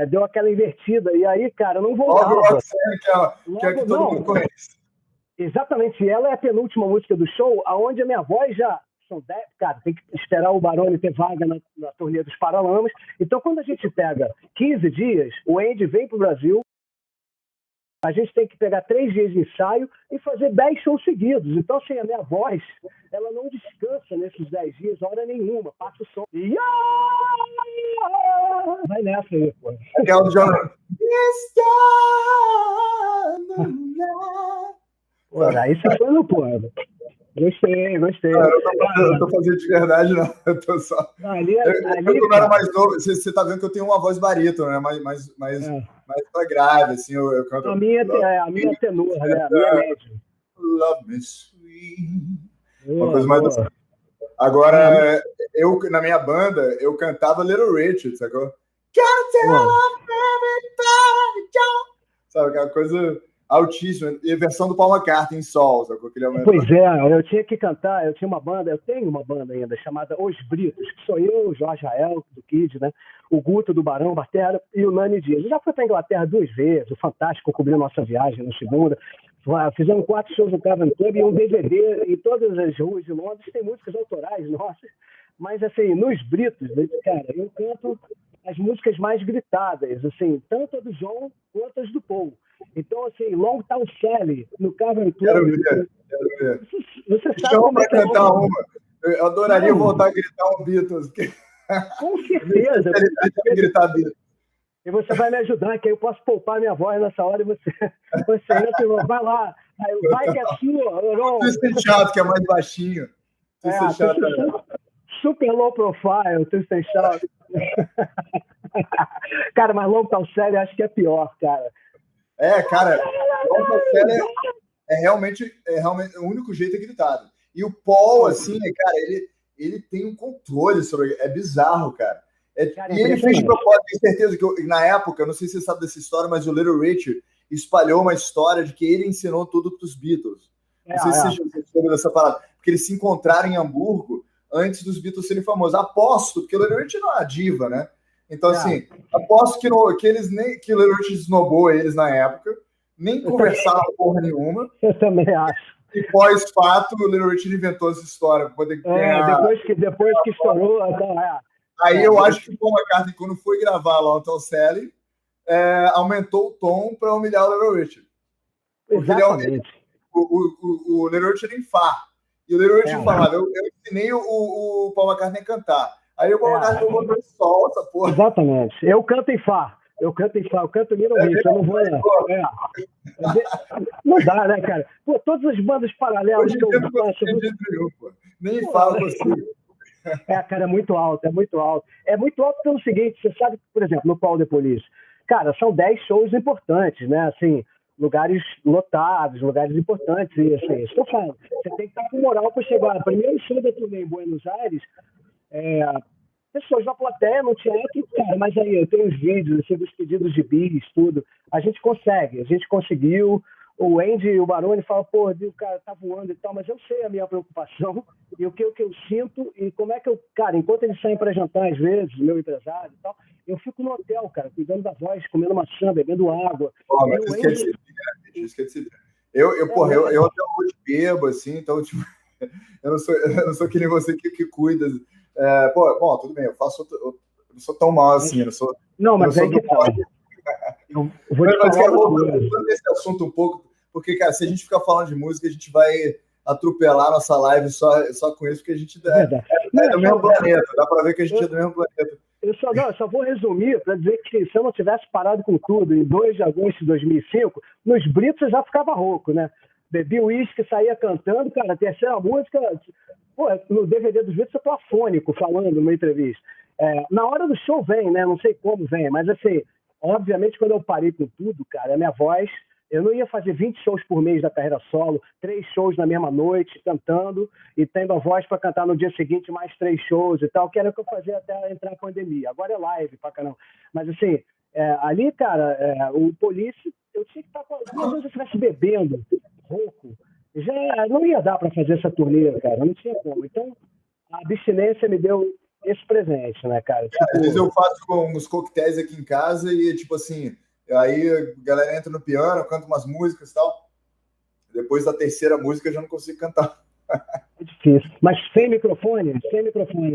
deu aquela invertida, e aí, cara, não voltava. Logo Roxanne, que é que todo mundo conhece. Exatamente, ela é a penúltima música do show, aonde a minha voz já são 10, cara, tem que esperar o Barone ter vaga na turnê dos Paralamas. Então, quando a gente pega 15 dias, o Andy vem pro Brasil, a gente tem que pegar 3 dias de ensaio e fazer 10 shows seguidos. Então, assim, a minha voz, ela não descansa nesses 10 dias, hora nenhuma, passa o som. E vai nessa aí, pô. Aquela do John. Pô, aí você foi no plano. Gostei. Não, eu não tô fazendo de verdade, não. Eu tô só. Quando eu era mais novo, você tá vendo que eu tenho uma voz barítono, né? Mais pra grave, assim. Eu canto. A minha é tenor, né? A minha é média. Love me sweet. Uma coisa mais assim. Agora, eu, na minha banda, eu cantava Little Richard, sacou? Sabe, aquela coisa altíssima. E a versão do Paul McCartney em sol, sacou? Pois é, eu tinha que cantar, eu tenho uma banda ainda, chamada Os Britos, que sou eu, o Jorge Rael, do Kid, né? O Guto, do Barão, Batera, e o Nani Dias. Eu já fui para a Inglaterra 2 vezes, o Fantástico cobriu nossa viagem na segunda. Fizemos 4 shows no Cavern Club e um DVD em todas as ruas de Londres. Tem músicas autorais nossas, mas assim, nos Britos, cara, eu canto as músicas mais gritadas, assim, tanto a do João quanto as do Paul. Então, assim, Long Tall Sally, no Cavern Club... Quero ver. Você sabe como é que cantar uma. Eu adoraria voltar a gritar um Beatles. Com certeza. Gritar Beatles. E você vai me ajudar, que aí eu posso poupar minha voz nessa hora e você entra e vai lá. Vai que é sua. Twisted Shout, que é mais baixinho. Twisted Shout super low profile, Twisted Shout. Cara, mas Long Tall Sally acho que é pior, cara. Cara, Long Tall Sally é realmente o único jeito é gritado. E o Paul, assim, cara, ele tem um controle sobre... É bizarro, cara. E ele fez de propósito, tenho certeza que na época, não sei se você sabe dessa história, mas o Little Richard espalhou uma história de que ele ensinou tudo para os Beatles. Não sei se você soube dessa parada. Porque eles se encontraram em Hamburgo antes dos Beatles serem famosos. Aposto, porque o Little Richard não é uma diva, né? Então, assim, aposto que o Little Richard snobou eles na época, nem conversaram porra nenhuma. Eu também acho. E pós-fato, o Little Richard inventou essa história para poder ganhar... Depois que estourou, Aí eu acho que o Paul McCartney, quando foi gravar Long Tall Sally, aumentou o tom para humilhar o Little Richard. Porque exatamente. O Little Richard em Fá. E o Little Richard falava, eu ensinei o Paul McCartney a cantar. Aí o Paul McCartney botou em sol essa porra. Exatamente. Eu canto em Fá. Eu canto Little Richard. Eu não vou... Não dá, né, cara? Pô, todas as bandas paralelas que eu faço... Nem falo consigo. Cara, é muito alto. É muito alto pelo seguinte, você sabe que, por exemplo, no Paul the Police, cara, são 10 shows importantes, né? Assim, lugares lotados, lugares importantes, e assim, isso que eu falo. Você tem que estar com moral para chegar. Primeiro show da turnê em Buenos Aires, pessoas na plateia, no teatro, cara, mas aí eu tenho os vídeos, assim, dos pedidos de bis, tudo. A gente conseguiu. O Andy e o Baroni falam, pô, o cara tá voando e tal, mas eu sei a minha preocupação e o que eu sinto e como é que eu... Cara, enquanto eles saem para jantar, às vezes, meu empresário e tal, eu fico no hotel, cara, cuidando da voz, comendo maçã, bebendo água. Mas isso que eu até hoje bebo, assim, então, tipo, eu não sou que nem você que cuida. Bom, tudo bem, eu não sou tão mal assim, eu não sou... Não, mas aí que tá. Eu vou te falar voltando esse assunto um pouco, porque, cara, se a gente ficar falando de música, a gente vai atropelar nossa live só com isso, porque a gente é do mesmo planeta, dá para ver que a gente é do mesmo planeta. Eu só vou resumir para dizer que se eu não tivesse parado com tudo em 2 de agosto de 2005, nos Britos eu já ficava rouco, né? Bebi uísque, saía cantando, cara, a terceira música, pô, no DVD dos Britos eu tô afônico falando numa entrevista. Na hora do show vem, né? Não sei como vem, mas assim... Obviamente, quando eu parei com tudo, cara, a minha voz... Eu não ia fazer 20 shows por mês da carreira solo, 3 shows na mesma noite, cantando, e tendo a voz para cantar no dia seguinte mais 3 shows e tal, que era o que eu fazia até entrar a pandemia. Agora é live pra caramba. Mas, assim, ali, cara, o Police, eu tinha que estar com... Mas se eu estivesse bebendo, rouco, já não ia dar para fazer essa turnê, cara. Não tinha como. Então, a abstinência me deu... esse presente, né, cara? Tipo... Às vezes eu faço uns coquetéis aqui em casa e, tipo assim, aí a galera entra no piano, canta umas músicas e tal. Depois da terceira música eu já não consigo cantar. É difícil. Mas sem microfone, né? Sem microfone.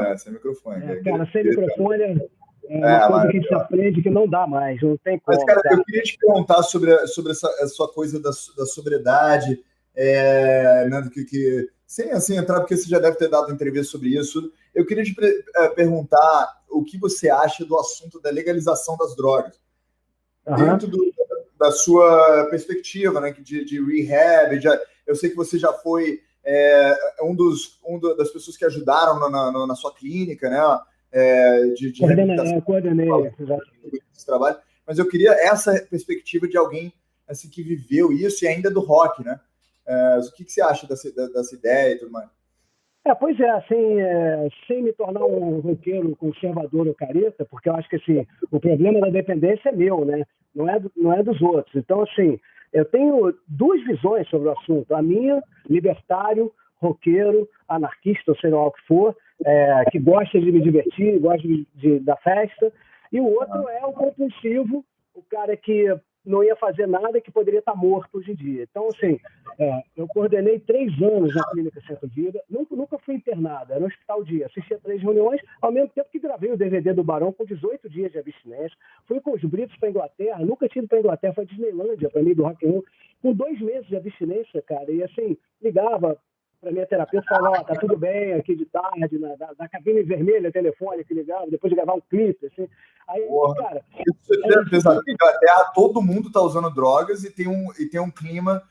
Cara, sem microfone é uma coisa que a gente aprende que não dá mais, não tem como. Mas, cara, eu queria te perguntar sobre essa sua coisa da sobriedade, né, sem assim entrar, porque você já deve ter dado entrevista sobre isso. Eu queria te perguntar o que você acha do assunto da legalização das drogas. Dentro da sua perspectiva, né, de rehab. Eu sei que você já foi das pessoas que ajudaram na sua clínica, né? Eu coordenei esse trabalho. Mas eu queria essa perspectiva de alguém assim, que viveu isso e ainda do rock, né? O que você acha dessa ideia e tudo mais? Pois é, assim, sem me tornar um roqueiro conservador ou careta, porque eu acho que assim, o problema da dependência é meu, né? Não é dos outros. Então, assim, eu tenho 2 visões sobre o assunto. A minha, libertário, roqueiro, anarquista, ou seja lá o que for, que gosta de me divertir, gosta da festa. E o outro é o compulsivo, o cara que não ia fazer nada que poderia estar morto hoje em dia. Então, assim, eu coordenei 3 anos na Clínica Centro Vida, nunca fui internado, era no hospital dia, assistia 3 reuniões, ao mesmo tempo que gravei o DVD do Barão com 18 dias de abstinência, fui com os Britos para Inglaterra, nunca tinha ido para Inglaterra, foi a Disneylândia para mim, do Rock and Roll, com 2 meses de abstinência, cara, e assim, ligava para minha terapeuta, falava, tá tudo bem, aqui de tarde, na cabine vermelha, telefone que ligava, depois de gravar um clipe, assim. Aí, cara... Você deve pensar, na Inglaterra todo mundo tá usando drogas e tem um clima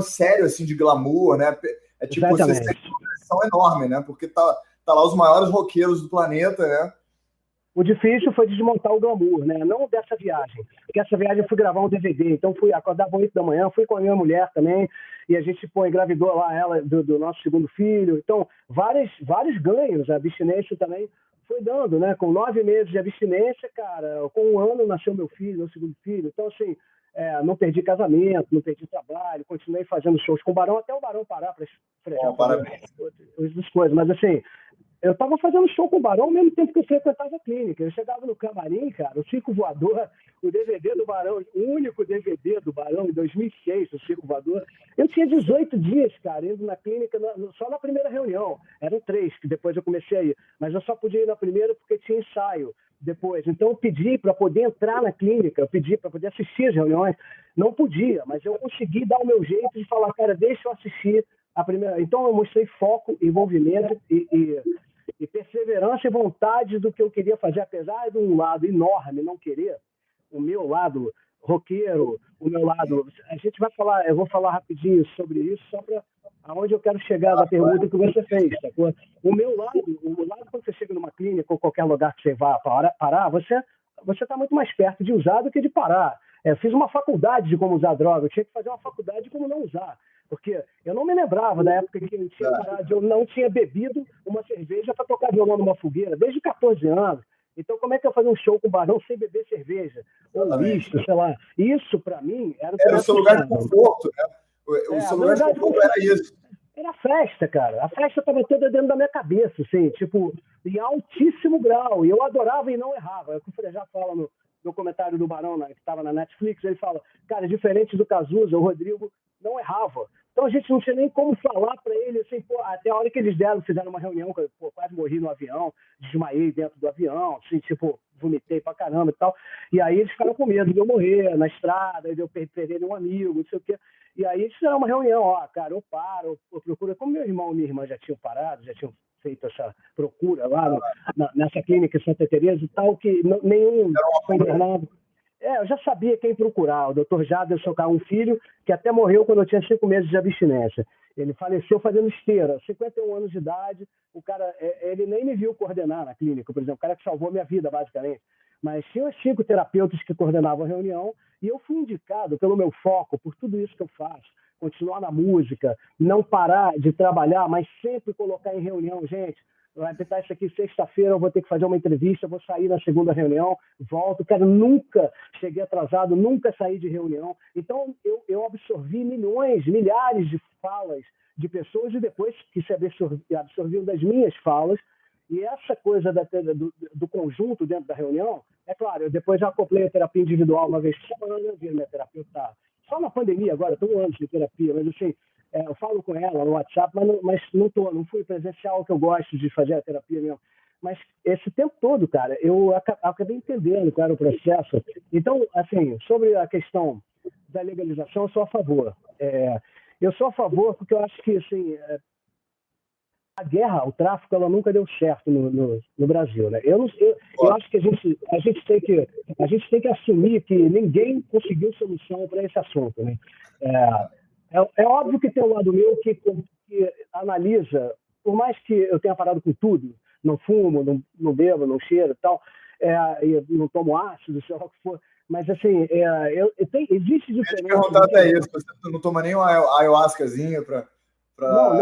sério, assim, de glamour, né? É tipo, você sente uma pressão enorme, né? Porque tá lá os maiores roqueiros do planeta, né? O difícil foi desmontar o glamour, né? Não dessa viagem. Porque essa viagem eu fui gravar um DVD, então fui acordar às 8 da manhã, fui com a minha mulher também, e a gente engravidou lá ela do nosso segundo filho. Então, vários ganhos, a abstinência também foi dando, né? Com 9 meses de abstinência, cara, com 1 ano nasceu meu segundo filho. Então, assim, não perdi casamento, não perdi trabalho, continuei fazendo shows com o Barão, até o Barão parar para frejar as coisas. Mas, assim, eu estava fazendo show com o Barão ao mesmo tempo que eu frequentava a clínica. Eu chegava no camarim, cara, o Circo Voador, o DVD do Barão, o único DVD do Barão, em 2006, o Circo Voador. Eu tinha 18 dias, cara, indo na clínica só na primeira reunião. Eram 3, que depois eu comecei a ir. Mas eu só podia ir na primeira porque tinha ensaio depois. Então eu pedi para poder entrar na clínica, eu pedi para poder assistir as reuniões. Não podia, mas eu consegui dar o meu jeito de falar, cara, deixa eu assistir a primeira. Então eu mostrei foco, envolvimento e perseverança e vontade do que eu queria fazer, apesar de um lado enorme não querer, o meu lado roqueiro, o meu lado... eu vou falar rapidinho sobre isso, só para aonde eu quero chegar da pergunta que você fez, sacou? O lado quando você chega numa clínica ou qualquer lugar que você vá parar, você está muito mais perto de usar do que de parar. Eu fiz uma faculdade de como usar droga, eu tinha que fazer uma faculdade de como não usar. Porque eu não me lembrava da época que eu não tinha bebido uma cerveja para tocar violão numa fogueira, desde 14 anos. Então, como é que eu fazia um show com o Barão sem beber cerveja? Ou uísque, sei lá. Isso, para mim, era o seu lugar de conforto, né? O seu lugar de conforto era isso. Era festa, cara. A festa estava toda dentro da minha cabeça, assim, tipo, em altíssimo grau. E eu adorava e não errava. É o que o Frejá fala no comentário do Barão, né, que estava na Netflix, ele fala, cara, diferente do Cazuza, o Rodrigo não errava. Então a gente não tinha nem como falar para ele, assim, pô, até a hora que eles fizeram uma reunião, eu quase morri no avião, desmaiei dentro do avião, assim, tipo, vomitei pra caramba e tal. E aí eles ficaram com medo de eu morrer na estrada, de eu perder um amigo, não sei o quê. E aí eles fizeram uma reunião, ó, cara, eu paro, eu procuro. Como meu irmão e minha irmã já tinham parado, já tinham feito essa procura lá nessa clínica em Santa Teresa e tal, que nenhum foi internado. Eu já sabia quem procurar. O Dr. Jaderson, um filho que até morreu quando eu tinha 5 meses de abstinência. Ele faleceu fazendo esteira, 51 anos de idade. O cara, ele nem me viu coordenar na clínica, por exemplo, o cara que salvou minha vida, basicamente. Mas tinha 5 terapeutas que coordenavam a reunião e eu fui indicado pelo meu foco, por tudo isso que eu faço. Continuar na música, não parar de trabalhar, mas sempre colocar em reunião, gente. Vai tentar isso aqui sexta-feira, eu vou ter que fazer uma entrevista, vou sair na segunda reunião, volto. Cara, nunca cheguei atrasado, nunca saí de reunião. Então, eu absorvi milhares de falas de pessoas e depois que se absorviam das minhas falas. E essa coisa do conjunto dentro da reunião, é claro, eu depois já acoplei a terapia individual uma vez por semana, vi minha terapeuta só na pandemia agora, estou 1 ano de terapia, mas assim, eu falo com ela no WhatsApp, mas não fui presencial, que eu gosto de fazer a terapia mesmo. Mas esse tempo todo, cara, eu acabei entendendo qual era o processo. Então, assim, sobre a questão da legalização, eu sou a favor. Eu sou a favor porque eu acho que, assim, a guerra, o tráfico, ela nunca deu certo no Brasil, né? Eu acho que a gente tem que assumir que ninguém conseguiu solução para esse assunto, né? É óbvio que tem um lado meu que analisa, por mais que eu tenha parado com tudo, não fumo, não bebo, não cheiro e tal, e não tomo ácido, sei lá o que for, mas assim, existe diferença. Eu ia perguntar até isso, você não toma nem uma ayahuascazinha para... Não,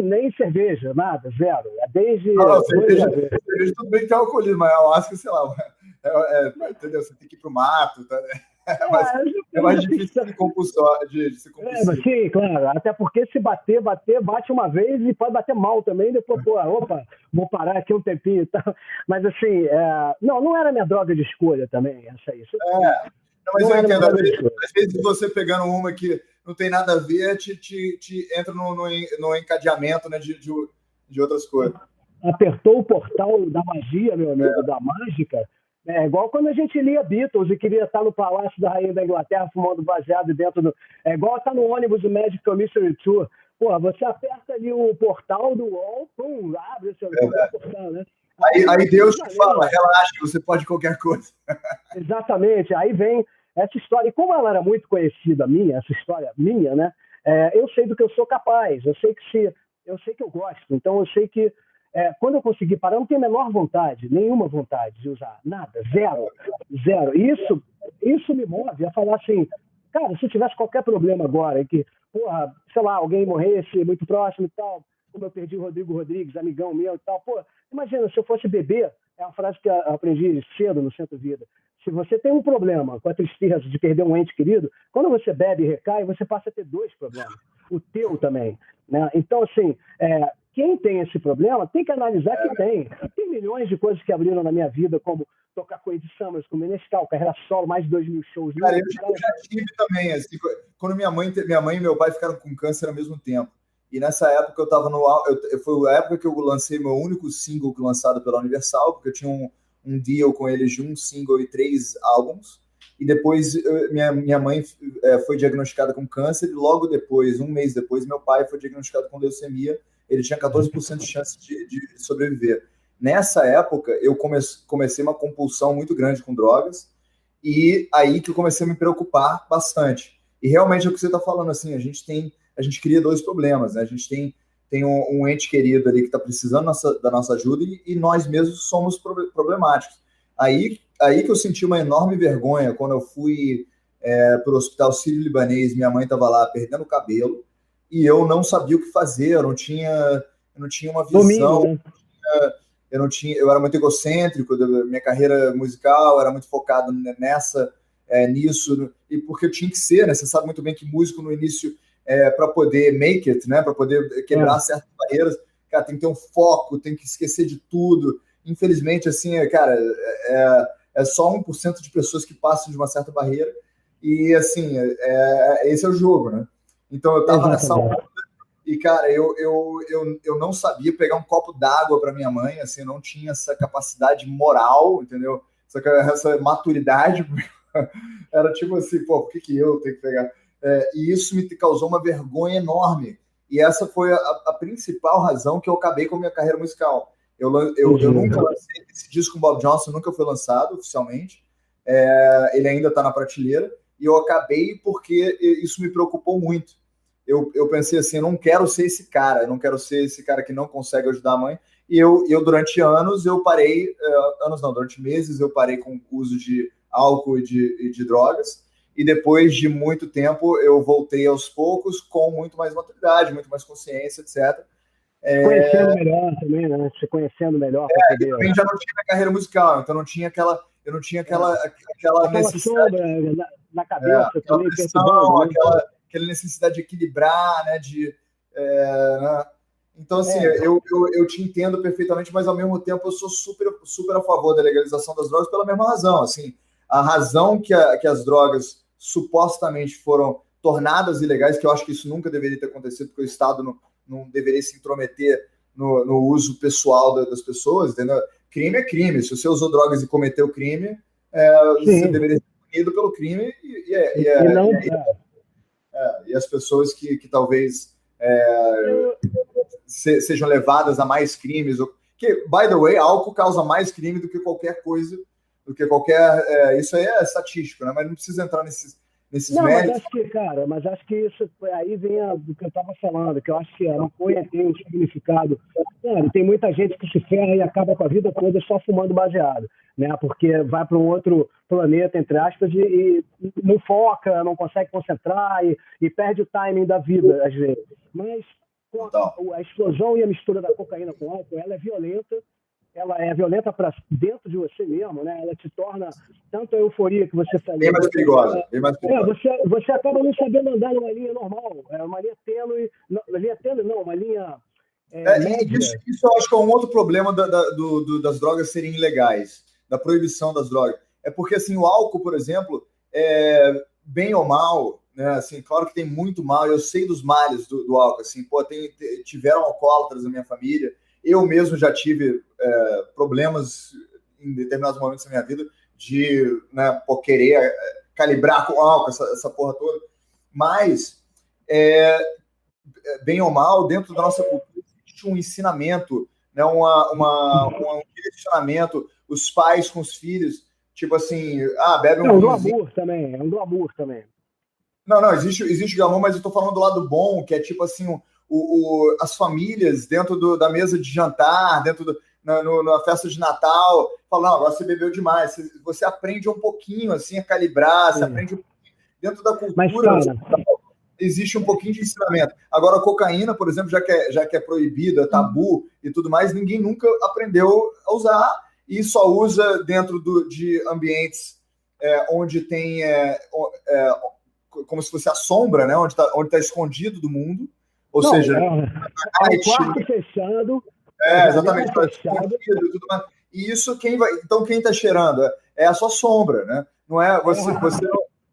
nem cerveja, nada, zero. Desde... cerveja tudo bem que é alcoolismo, mas ayahuasca, sei lá, entendeu? Você tem que ir pro mato, tá? É mais difícil de se compulsar. Sim, claro. Até porque se bate uma vez e pode bater mal também. Depois, vou parar aqui um tempinho e tal. Mas assim, não era minha droga de escolha também, essa aí. Mas eu entendo, às vezes você pegando uma que não tem nada a ver, te entra no encadeamento, né, de outras coisas. Apertou o portal da magia, meu amigo, da mágica. É igual quando a gente lia Beatles e queria estar no Palácio da Rainha da Inglaterra fumando baseado dentro do... É igual estar no ônibus do Magical Mystery Tour. Pô, você aperta ali o portal do UOL, pum, abre o seu portal, né? Aí Deus te fala, relaxa, você pode qualquer coisa. Exatamente. Aí vem essa história. E como ela era muito conhecida minha, essa história minha, né? Eu sei do que eu sou capaz. Eu sei que eu gosto. Então eu sei que quando eu conseguir parar, eu não tenho a menor vontade, nenhuma vontade de usar nada, zero. Isso me move a falar assim, cara, se eu tivesse qualquer problema agora, que, porra, sei lá, alguém morresse muito próximo e tal, como eu perdi o Rodrigo Rodrigues, amigão meu e tal, pô, imagina, se eu fosse beber, é uma frase que eu aprendi cedo no Centro Vida, se você tem um problema com a tristeza de perder um ente querido, quando você bebe e recai, você passa a ter 2 problemas, o teu também, né? Então, assim, quem tem esse problema tem que analisar que tem. Tem milhões de coisas que abriram na minha vida, como tocar com Ed Summers, com Menescal, carreira solo, mais de 2.000 shows. Cara, eu já tive também, assim, quando minha mãe e meu pai ficaram com câncer ao mesmo tempo. E nessa época eu estava foi a época que eu lancei meu único single lançado pela Universal, porque eu tinha um deal com eles de um single e 3 álbuns. E depois minha mãe foi diagnosticada com câncer, e logo depois, um mês depois, meu pai foi diagnosticado com leucemia. Ele tinha 14% de chance de sobreviver. Nessa época, eu comecei uma compulsão muito grande com drogas, e aí que eu comecei a me preocupar bastante. E realmente é o que você está falando, assim, a gente cria 2 problemas, né? A gente tem um ente querido ali que está precisando da nossa ajuda, e nós mesmos somos problemáticos. Aí que eu senti uma enorme vergonha quando eu fui para o Hospital Sírio-Libanês, minha mãe estava lá perdendo o cabelo, e eu não sabia o que fazer, eu não tinha uma visão, Domínio, né? Eu era muito egocêntrico, minha carreira musical era muito focado nisso, e porque eu tinha que ser, né? Você sabe muito bem que músico no início, para poder make it, né? Para poder quebrar certas barreiras, cara, tem que ter um foco, tem que esquecer de tudo. Infelizmente, assim, cara, é só 1% de pessoas que passam de uma certa barreira, e assim, esse é o jogo, né? Então eu tava nessa onda, e cara, eu não sabia pegar um copo d'água para minha mãe, assim, eu não tinha essa capacidade moral, entendeu? Essa maturidade. Era tipo assim, pô, por que eu tenho que pegar? E isso me causou uma vergonha enorme, e essa foi a principal razão que eu acabei com a minha carreira musical. Eu nunca lancei esse disco com Bob Johnson, nunca foi lançado oficialmente, ele ainda está na prateleira, e eu acabei porque isso me preocupou muito. Eu pensei assim, eu não quero ser esse cara, eu não quero ser esse cara que não consegue ajudar a mãe, e eu durante anos eu parei, durante meses eu parei com o uso de álcool e de drogas, e depois de muito tempo eu voltei aos poucos com muito mais maturidade, muito mais consciência, etc. Conhecendo melhor também, né? Se conhecendo melhor. Eu também já não tinha minha carreira musical, então eu não tinha aquela necessidade sombra na cabeça, aquela pressão, aquela necessidade de equilibrar, né? Né? Então, assim, eu te entendo perfeitamente, mas ao mesmo tempo eu sou super a favor da legalização das drogas pela mesma razão. Assim, a razão que as drogas supostamente foram tornadas ilegais, que eu acho que isso nunca deveria ter acontecido, porque o Estado não deveria se intrometer no uso pessoal das pessoas, entendeu? Crime é crime. Se você usou drogas e cometeu crime, você deveria ser punido pelo crime, e as pessoas que talvez sejam levadas a mais crimes. Que, by the way, álcool causa mais crime do que qualquer coisa, isso aí é estatístico, né? Mas não precisa entrar nesses méritos. Mas acho que isso aí vem do que eu estava falando, que eu acho que a maconha tem um significado. Cara, tem muita gente que se ferra e acaba com a vida toda só fumando baseado, né? Porque vai para um outro planeta, entre aspas, e não foca, não consegue concentrar e perde o timing da vida, às vezes. Mas com a explosão e a mistura da cocaína com álcool, ela é violenta. Ela é violenta para dentro de você mesmo, né? Ela te torna tanto a euforia que você falou. Bem mais perigosa. Você acaba não sabendo andar numa linha normal, uma linha tênue, uma linha média. Isso eu acho que é um outro problema das drogas serem ilegais, da proibição das drogas. É porque, assim, o álcool, por exemplo, bem ou mal, né? Assim, claro que tem muito mal, eu sei dos males do álcool, assim, pô, tiveram alcoólatras na minha família, eu mesmo já tive problemas em determinados momentos da minha vida de, né, querer calibrar com álcool, essa porra toda, mas bem ou mal, dentro da nossa cultura existe um ensinamento, né, um direcionamento, os pais com os filhos, tipo assim, bebe um vinhozinho. É um glamour também. Não, existe glamour, mas eu tô falando do lado bom, que é tipo assim, as famílias dentro da mesa de jantar, na festa de Natal, falam, não, agora você bebeu demais, você aprende um pouquinho, assim, a calibrar, você aprende um pouquinho, dentro da cultura, mas, cara, existe um pouquinho de ensinamento. Agora, a cocaína, por exemplo, já que é proibida, tabu e tudo mais, ninguém nunca aprendeu a usar e só usa dentro de ambientes onde tem como se fosse a sombra, né? Onde tá escondido do mundo. Ou seja, o quarto fechado. Exatamente, tá escondido e tudo mais. E isso então quem está cheirando é a sua sombra, né? Não é você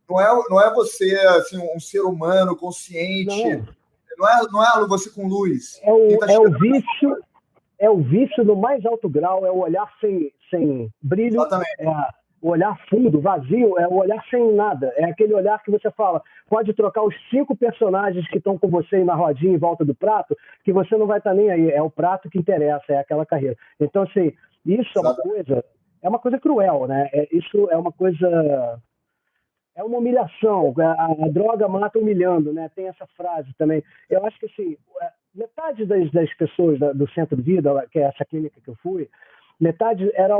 não é você assim, um ser humano consciente. Não é você com luz. É o vício no mais alto grau, é o olhar sem brilho. Exatamente. O olhar fundo, vazio, é o olhar sem nada. É aquele olhar que você fala, pode trocar os 5 personagens que estão com você na rodinha em volta do prato, que você não vai estar nem aí. É o prato que interessa, é aquela carreira. Então, assim, isso é uma coisa cruel, né? Isso é uma coisa... É uma humilhação. A droga mata humilhando, né? Tem essa frase também. Eu acho que, assim, metade das pessoas do Centro Vida, que é essa clínica que eu fui, metade era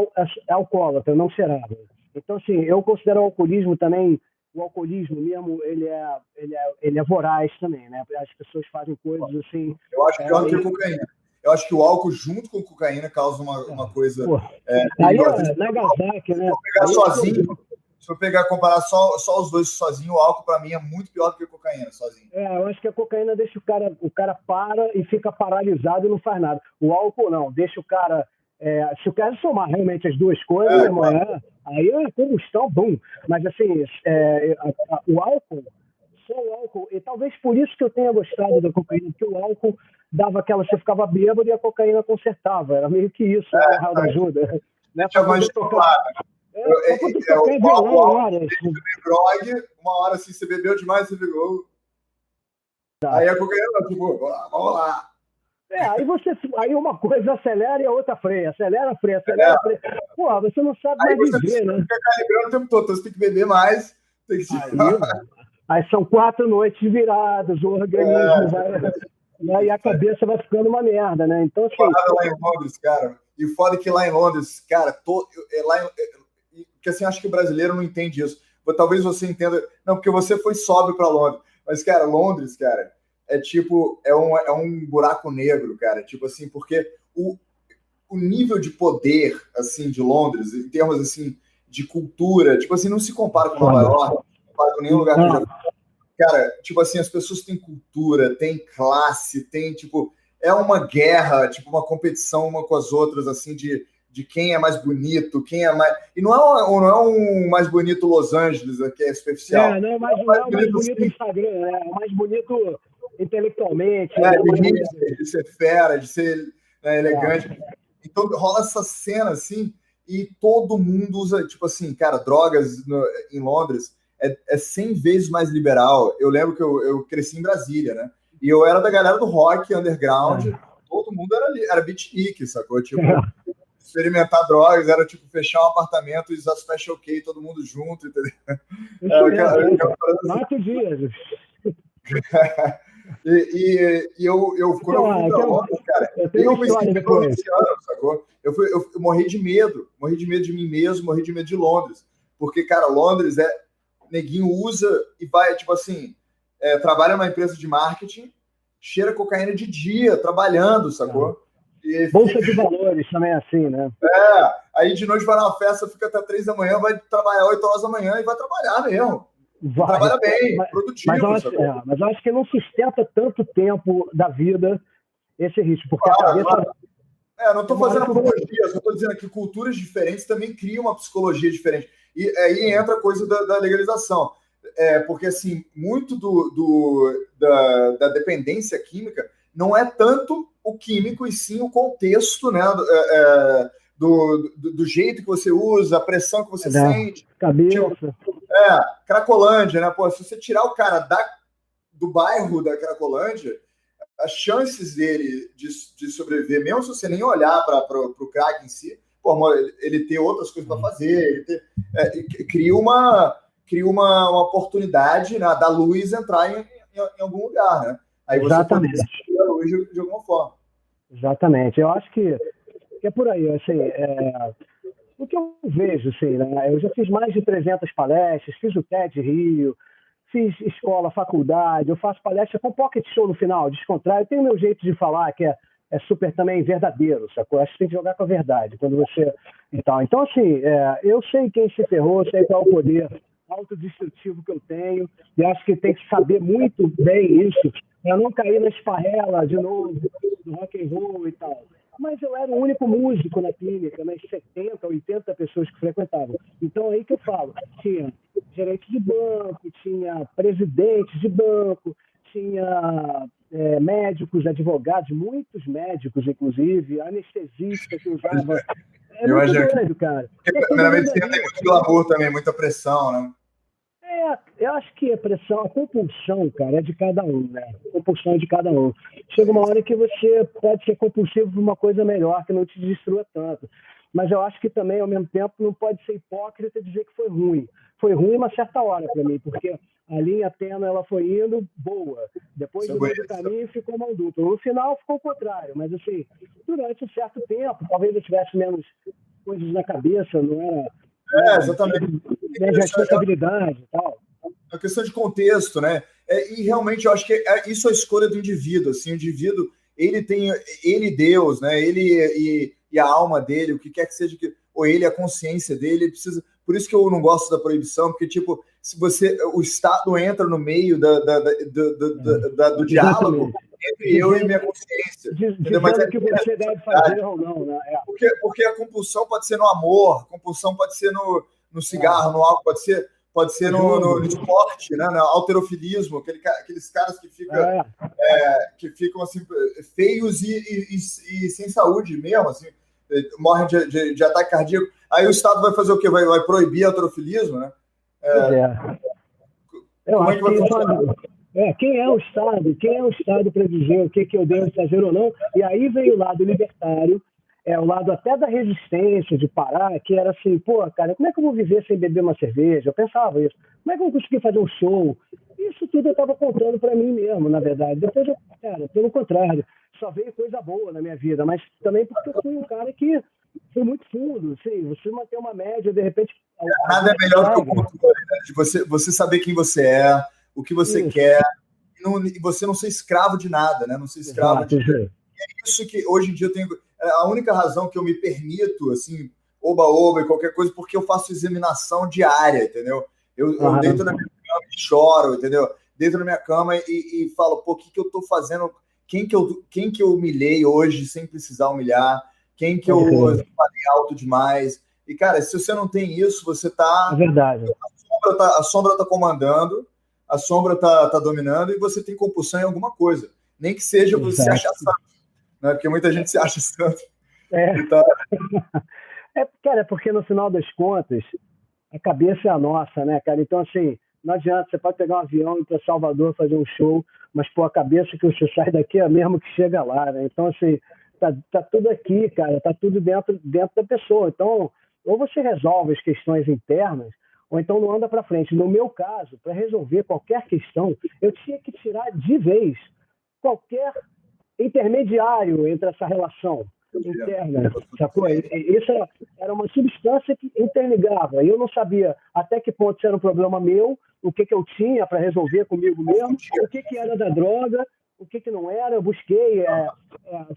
alcoólatra, não cheirava. Então, assim, eu considero o alcoolismo também, o alcoolismo mesmo, ele é voraz também, né? As pessoas fazem coisas assim... Eu acho pior do que a cocaína. Eu acho que o álcool junto com a cocaína causa uma coisa... Aí Nagasaki, né? Se eu comparar só os dois sozinho, o álcool para mim é muito pior do que a cocaína sozinho. Eu acho que a cocaína deixa o cara para e fica paralisado e não faz nada. O álcool não, deixa o cara... se o cara somar realmente as duas coisas, aí é combustão, bum. Mas assim, o álcool, só o álcool, e talvez por isso que eu tenha gostado da cocaína, porque o álcool dava aquela, você ficava bêbado e a cocaína consertava, era meio que isso, a roda ajuda. Né? Uma hora assim, você bebeu demais, você pegou. Aí a cocaína, tipo, vamos lá. Aí uma coisa acelera e a outra freia. Acelera, freia. Porra, você não sabe mais viver, né? Você fica calibrando o tempo todo, então você tem que beber mais. Aí são 4 noites viradas, o organismo vai... E a cabeça vai ficando uma merda, né? Então, assim... Lá em Londres, cara. E foda que lá em Londres, cara, porque assim, acho que o brasileiro não entende isso. Talvez você entenda... Não, porque você foi sóbrio para Londres. Mas, cara, Londres, cara... É um buraco negro, cara. Tipo assim, porque o nível de poder, assim, de Londres, em termos, assim, de cultura, tipo assim, não se compara com Nova York, não se compara com nenhum lugar que eu já fui. Cara, tipo assim, as pessoas têm cultura, têm classe, tem, tipo... É uma guerra, tipo, uma competição uma com as outras, assim, de quem é mais bonito, quem é mais... E não é um mais bonito Los Angeles, que é superficial. Não é mais bonito assim, Instagram, é mais bonito... intelectualmente, de ser fera, de ser elegante. Então rola essa cena assim, e todo mundo usa, tipo assim, cara, drogas em Londres é 100 vezes mais liberal. Eu lembro que eu cresci em Brasília, né? E eu era da galera do rock underground, todo mundo era beatnik, sacou? Tipo, experimentar drogas era tipo fechar um apartamento e usar Special K, todo mundo junto, entendeu? Mata Dias. E eu quando eu fui pra Londres, cara, eu me senti provinciano, sacou? Eu morri de medo de mim mesmo, morri de medo de Londres, porque, cara, Londres neguinho usa e vai, tipo assim, trabalha numa empresa de marketing, cheira cocaína de dia, trabalhando, sacou? E Bolsa de valores também é assim, né? Aí de noite vai na festa, fica até 3 da manhã, vai trabalhar 8 horas da manhã e vai trabalhar mesmo. Trabalha bem, produtivo. Mas eu acho que não sustenta tanto tempo da vida esse ritmo, porque a cabeça... Não estou fazendo apologia, só estou dizendo que culturas diferentes também criam uma psicologia diferente. E aí entra a coisa da legalização. Porque, assim, muito da dependência química não é tanto o químico, e sim o contexto, né? Do jeito que você usa, a pressão que você sente. Cabeça. Tipo, Cracolândia, né? Pô, se você tirar o cara do bairro da Cracolândia, as chances dele de sobreviver, mesmo se você nem olhar para o crack em si, pô, ele ter outras coisas para fazer, cria uma oportunidade, né, da luz entrar em algum lugar, né? Aí você pode assistir a luz de alguma forma. Exatamente. Eu acho que é por aí, assim, o que eu vejo, assim, né? Eu já fiz mais de 300 palestras, fiz o TED Rio, fiz escola, faculdade, eu faço palestra com pocket show no final, descontraio. Eu tenho meu jeito de falar, que é super também verdadeiro, sacou? Acho que tem que jogar com a verdade, quando você... e tal. Então, assim, eu sei quem se ferrou, sei qual é o poder autodestrutivo que eu tenho, e acho que tem que saber muito bem isso, para não cair na esparrela de novo, do rock and roll e tal. Mas eu era o único músico na clínica, nas 70, 80 pessoas que frequentavam. Então, aí que eu falo, tinha gerente de banco, tinha presidente de banco, tinha médicos, advogados, muitos médicos, inclusive, anestesista que usava. Eu muito doido, cara. Na medicina tem muito glamour também, muita pressão, né? Eu acho que a pressão, a compulsão, cara, é de cada um, né? A compulsão é de cada um. Chega uma hora que você pode ser compulsivo por uma coisa melhor, que não te destrua tanto. Mas eu acho que também, ao mesmo tempo, não pode ser hipócrita e dizer que foi ruim. Foi ruim uma certa hora para mim, porque a linha tênue ela foi indo boa. Depois do meio do caminho ficou mão dupla. No final ficou o contrário, mas assim, durante um certo tempo, talvez eu tivesse menos coisas na cabeça, não era... exatamente. Menos responsabilidade e tal. A questão de contexto, né? E realmente eu acho que isso é a escolha do indivíduo. Assim, o indivíduo, ele Deus, né? Ele e a alma dele, o que quer que seja, ou ele, a consciência dele, ele precisa. Por isso que eu não gosto da proibição, porque, tipo, se o Estado entra no meio do diálogo entre eu e minha consciência. Dizendo mas que você deve fazer ou não, né? Porque a compulsão pode ser no amor, a compulsão pode ser no cigarro, no álcool, pode ser no esporte, né? No halterofilismo, aqueles caras que ficam assim, feios e sem saúde mesmo, assim, morrem de ataque cardíaco. Aí o Estado vai fazer o quê? Vai proibir o halterofilismo, né? Como é que vai funcionar? Quem é o Estado? Quem é o Estado para dizer o que eu devo fazer ou não? E aí vem o lado libertário, o lado até da resistência, de parar, que era assim, pô, cara, como é que eu vou viver sem beber uma cerveja? Eu pensava isso. Como é que eu vou conseguir fazer um show? Isso tudo eu estava contando para mim mesmo, na verdade. Depois, pelo contrário, só veio coisa boa na minha vida, mas também porque eu fui um cara que foi muito fundo, assim, você manter uma média, de repente... Nada é melhor do que o controle, né? De você saber quem você é, o que você quer, e você não ser escravo de nada, né? Não ser escravo de... É isso que hoje em dia eu tenho... A única razão que eu me permito, assim, oba-oba e qualquer coisa, porque eu faço examinação diária, entendeu? Eu deito na minha cama e choro, entendeu? Deito na minha cama e falo, pô, o que eu tô fazendo? Quem que eu humilhei hoje sem precisar humilhar? Quem que eu falei alto demais? E, cara, se você não tem isso, você tá... É verdade. A sombra tá comandando, a sombra tá dominando e você tem compulsão em alguma coisa. Nem que seja você se achar santo, né? Porque muita gente se acha santo. Então... Cara, porque no final das contas, a cabeça é a nossa, né, cara? Então, assim, não adianta, você pode pegar um avião e ir para Salvador fazer um show, mas, pô, a cabeça que você sai daqui é mesmo que chega lá, né? Então, assim, tá tudo aqui, cara, tá tudo dentro da pessoa. Então, ou você resolve as questões internas, ou então não anda para frente. No meu caso, para resolver qualquer questão, eu tinha que tirar de vez qualquer intermediário entre essa relação interna, sacou? Isso era uma substância que interligava. Eu não sabia até que ponto isso era um problema meu, o que eu tinha para resolver comigo mesmo, o que era da droga, o que não era. Eu busquei,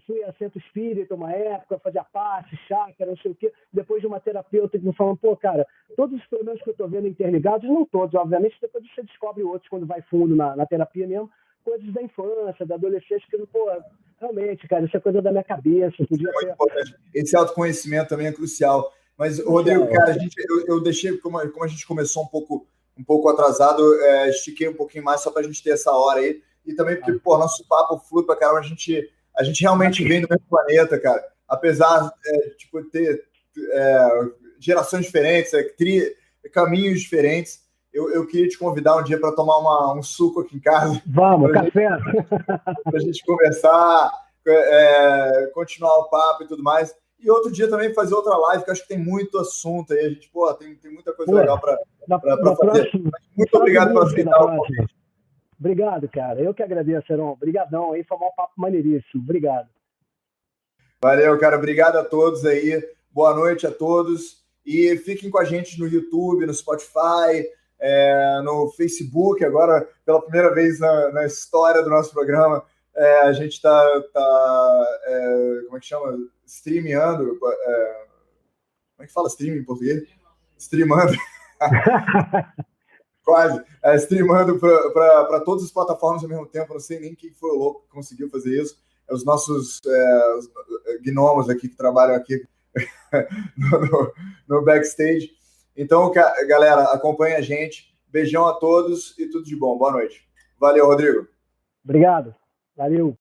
fui a centro espírita uma época, fazia passe, chácara, não sei o quê. Depois de uma terapeuta que me falou, pô, cara, todos os problemas que eu estou vendo interligados, não todos, obviamente, depois você descobre outros quando vai fundo na terapia mesmo, coisas da infância, da adolescência, que, pô, realmente, cara, isso é coisa da minha cabeça. Podia É muito ter... importante. Esse autoconhecimento também é crucial. Mas, Rodrigo, cara, eu deixei, como a gente começou um pouco atrasado, estiquei um pouquinho mais só para a gente ter essa hora aí. E também porque, pô, nosso papo flui pra caramba, a gente realmente vem do mesmo planeta, cara. Apesar tipo, ter gerações diferentes, caminhos diferentes. Eu queria te convidar um dia para tomar um suco aqui em casa. Vamos, café! Para a gente conversar, continuar o papo e tudo mais. E outro dia também fazer outra live, que eu acho que tem muito assunto aí. A gente, pô, tem muita coisa legal para fazer. Muito obrigado por aceitar o convite. Obrigado, cara. Eu que agradeço, Heron. Obrigadão aí, foi um papo maneiríssimo. Obrigado. Valeu, cara. Obrigado a todos aí. Boa noite a todos. E fiquem com a gente no YouTube, no Spotify, no Facebook. Agora, pela primeira vez na história do nosso programa, a gente está como é que chama? Streameando. Como é que fala stream em português? Streamando. Quase. Streamando para todas as plataformas ao mesmo tempo. Não sei nem quem foi o louco que conseguiu fazer isso. Os nossos gnomos aqui que trabalham aqui no backstage. Então, galera, acompanha a gente. Beijão a todos e tudo de bom. Boa noite. Valeu, Rodrigo. Obrigado. Valeu.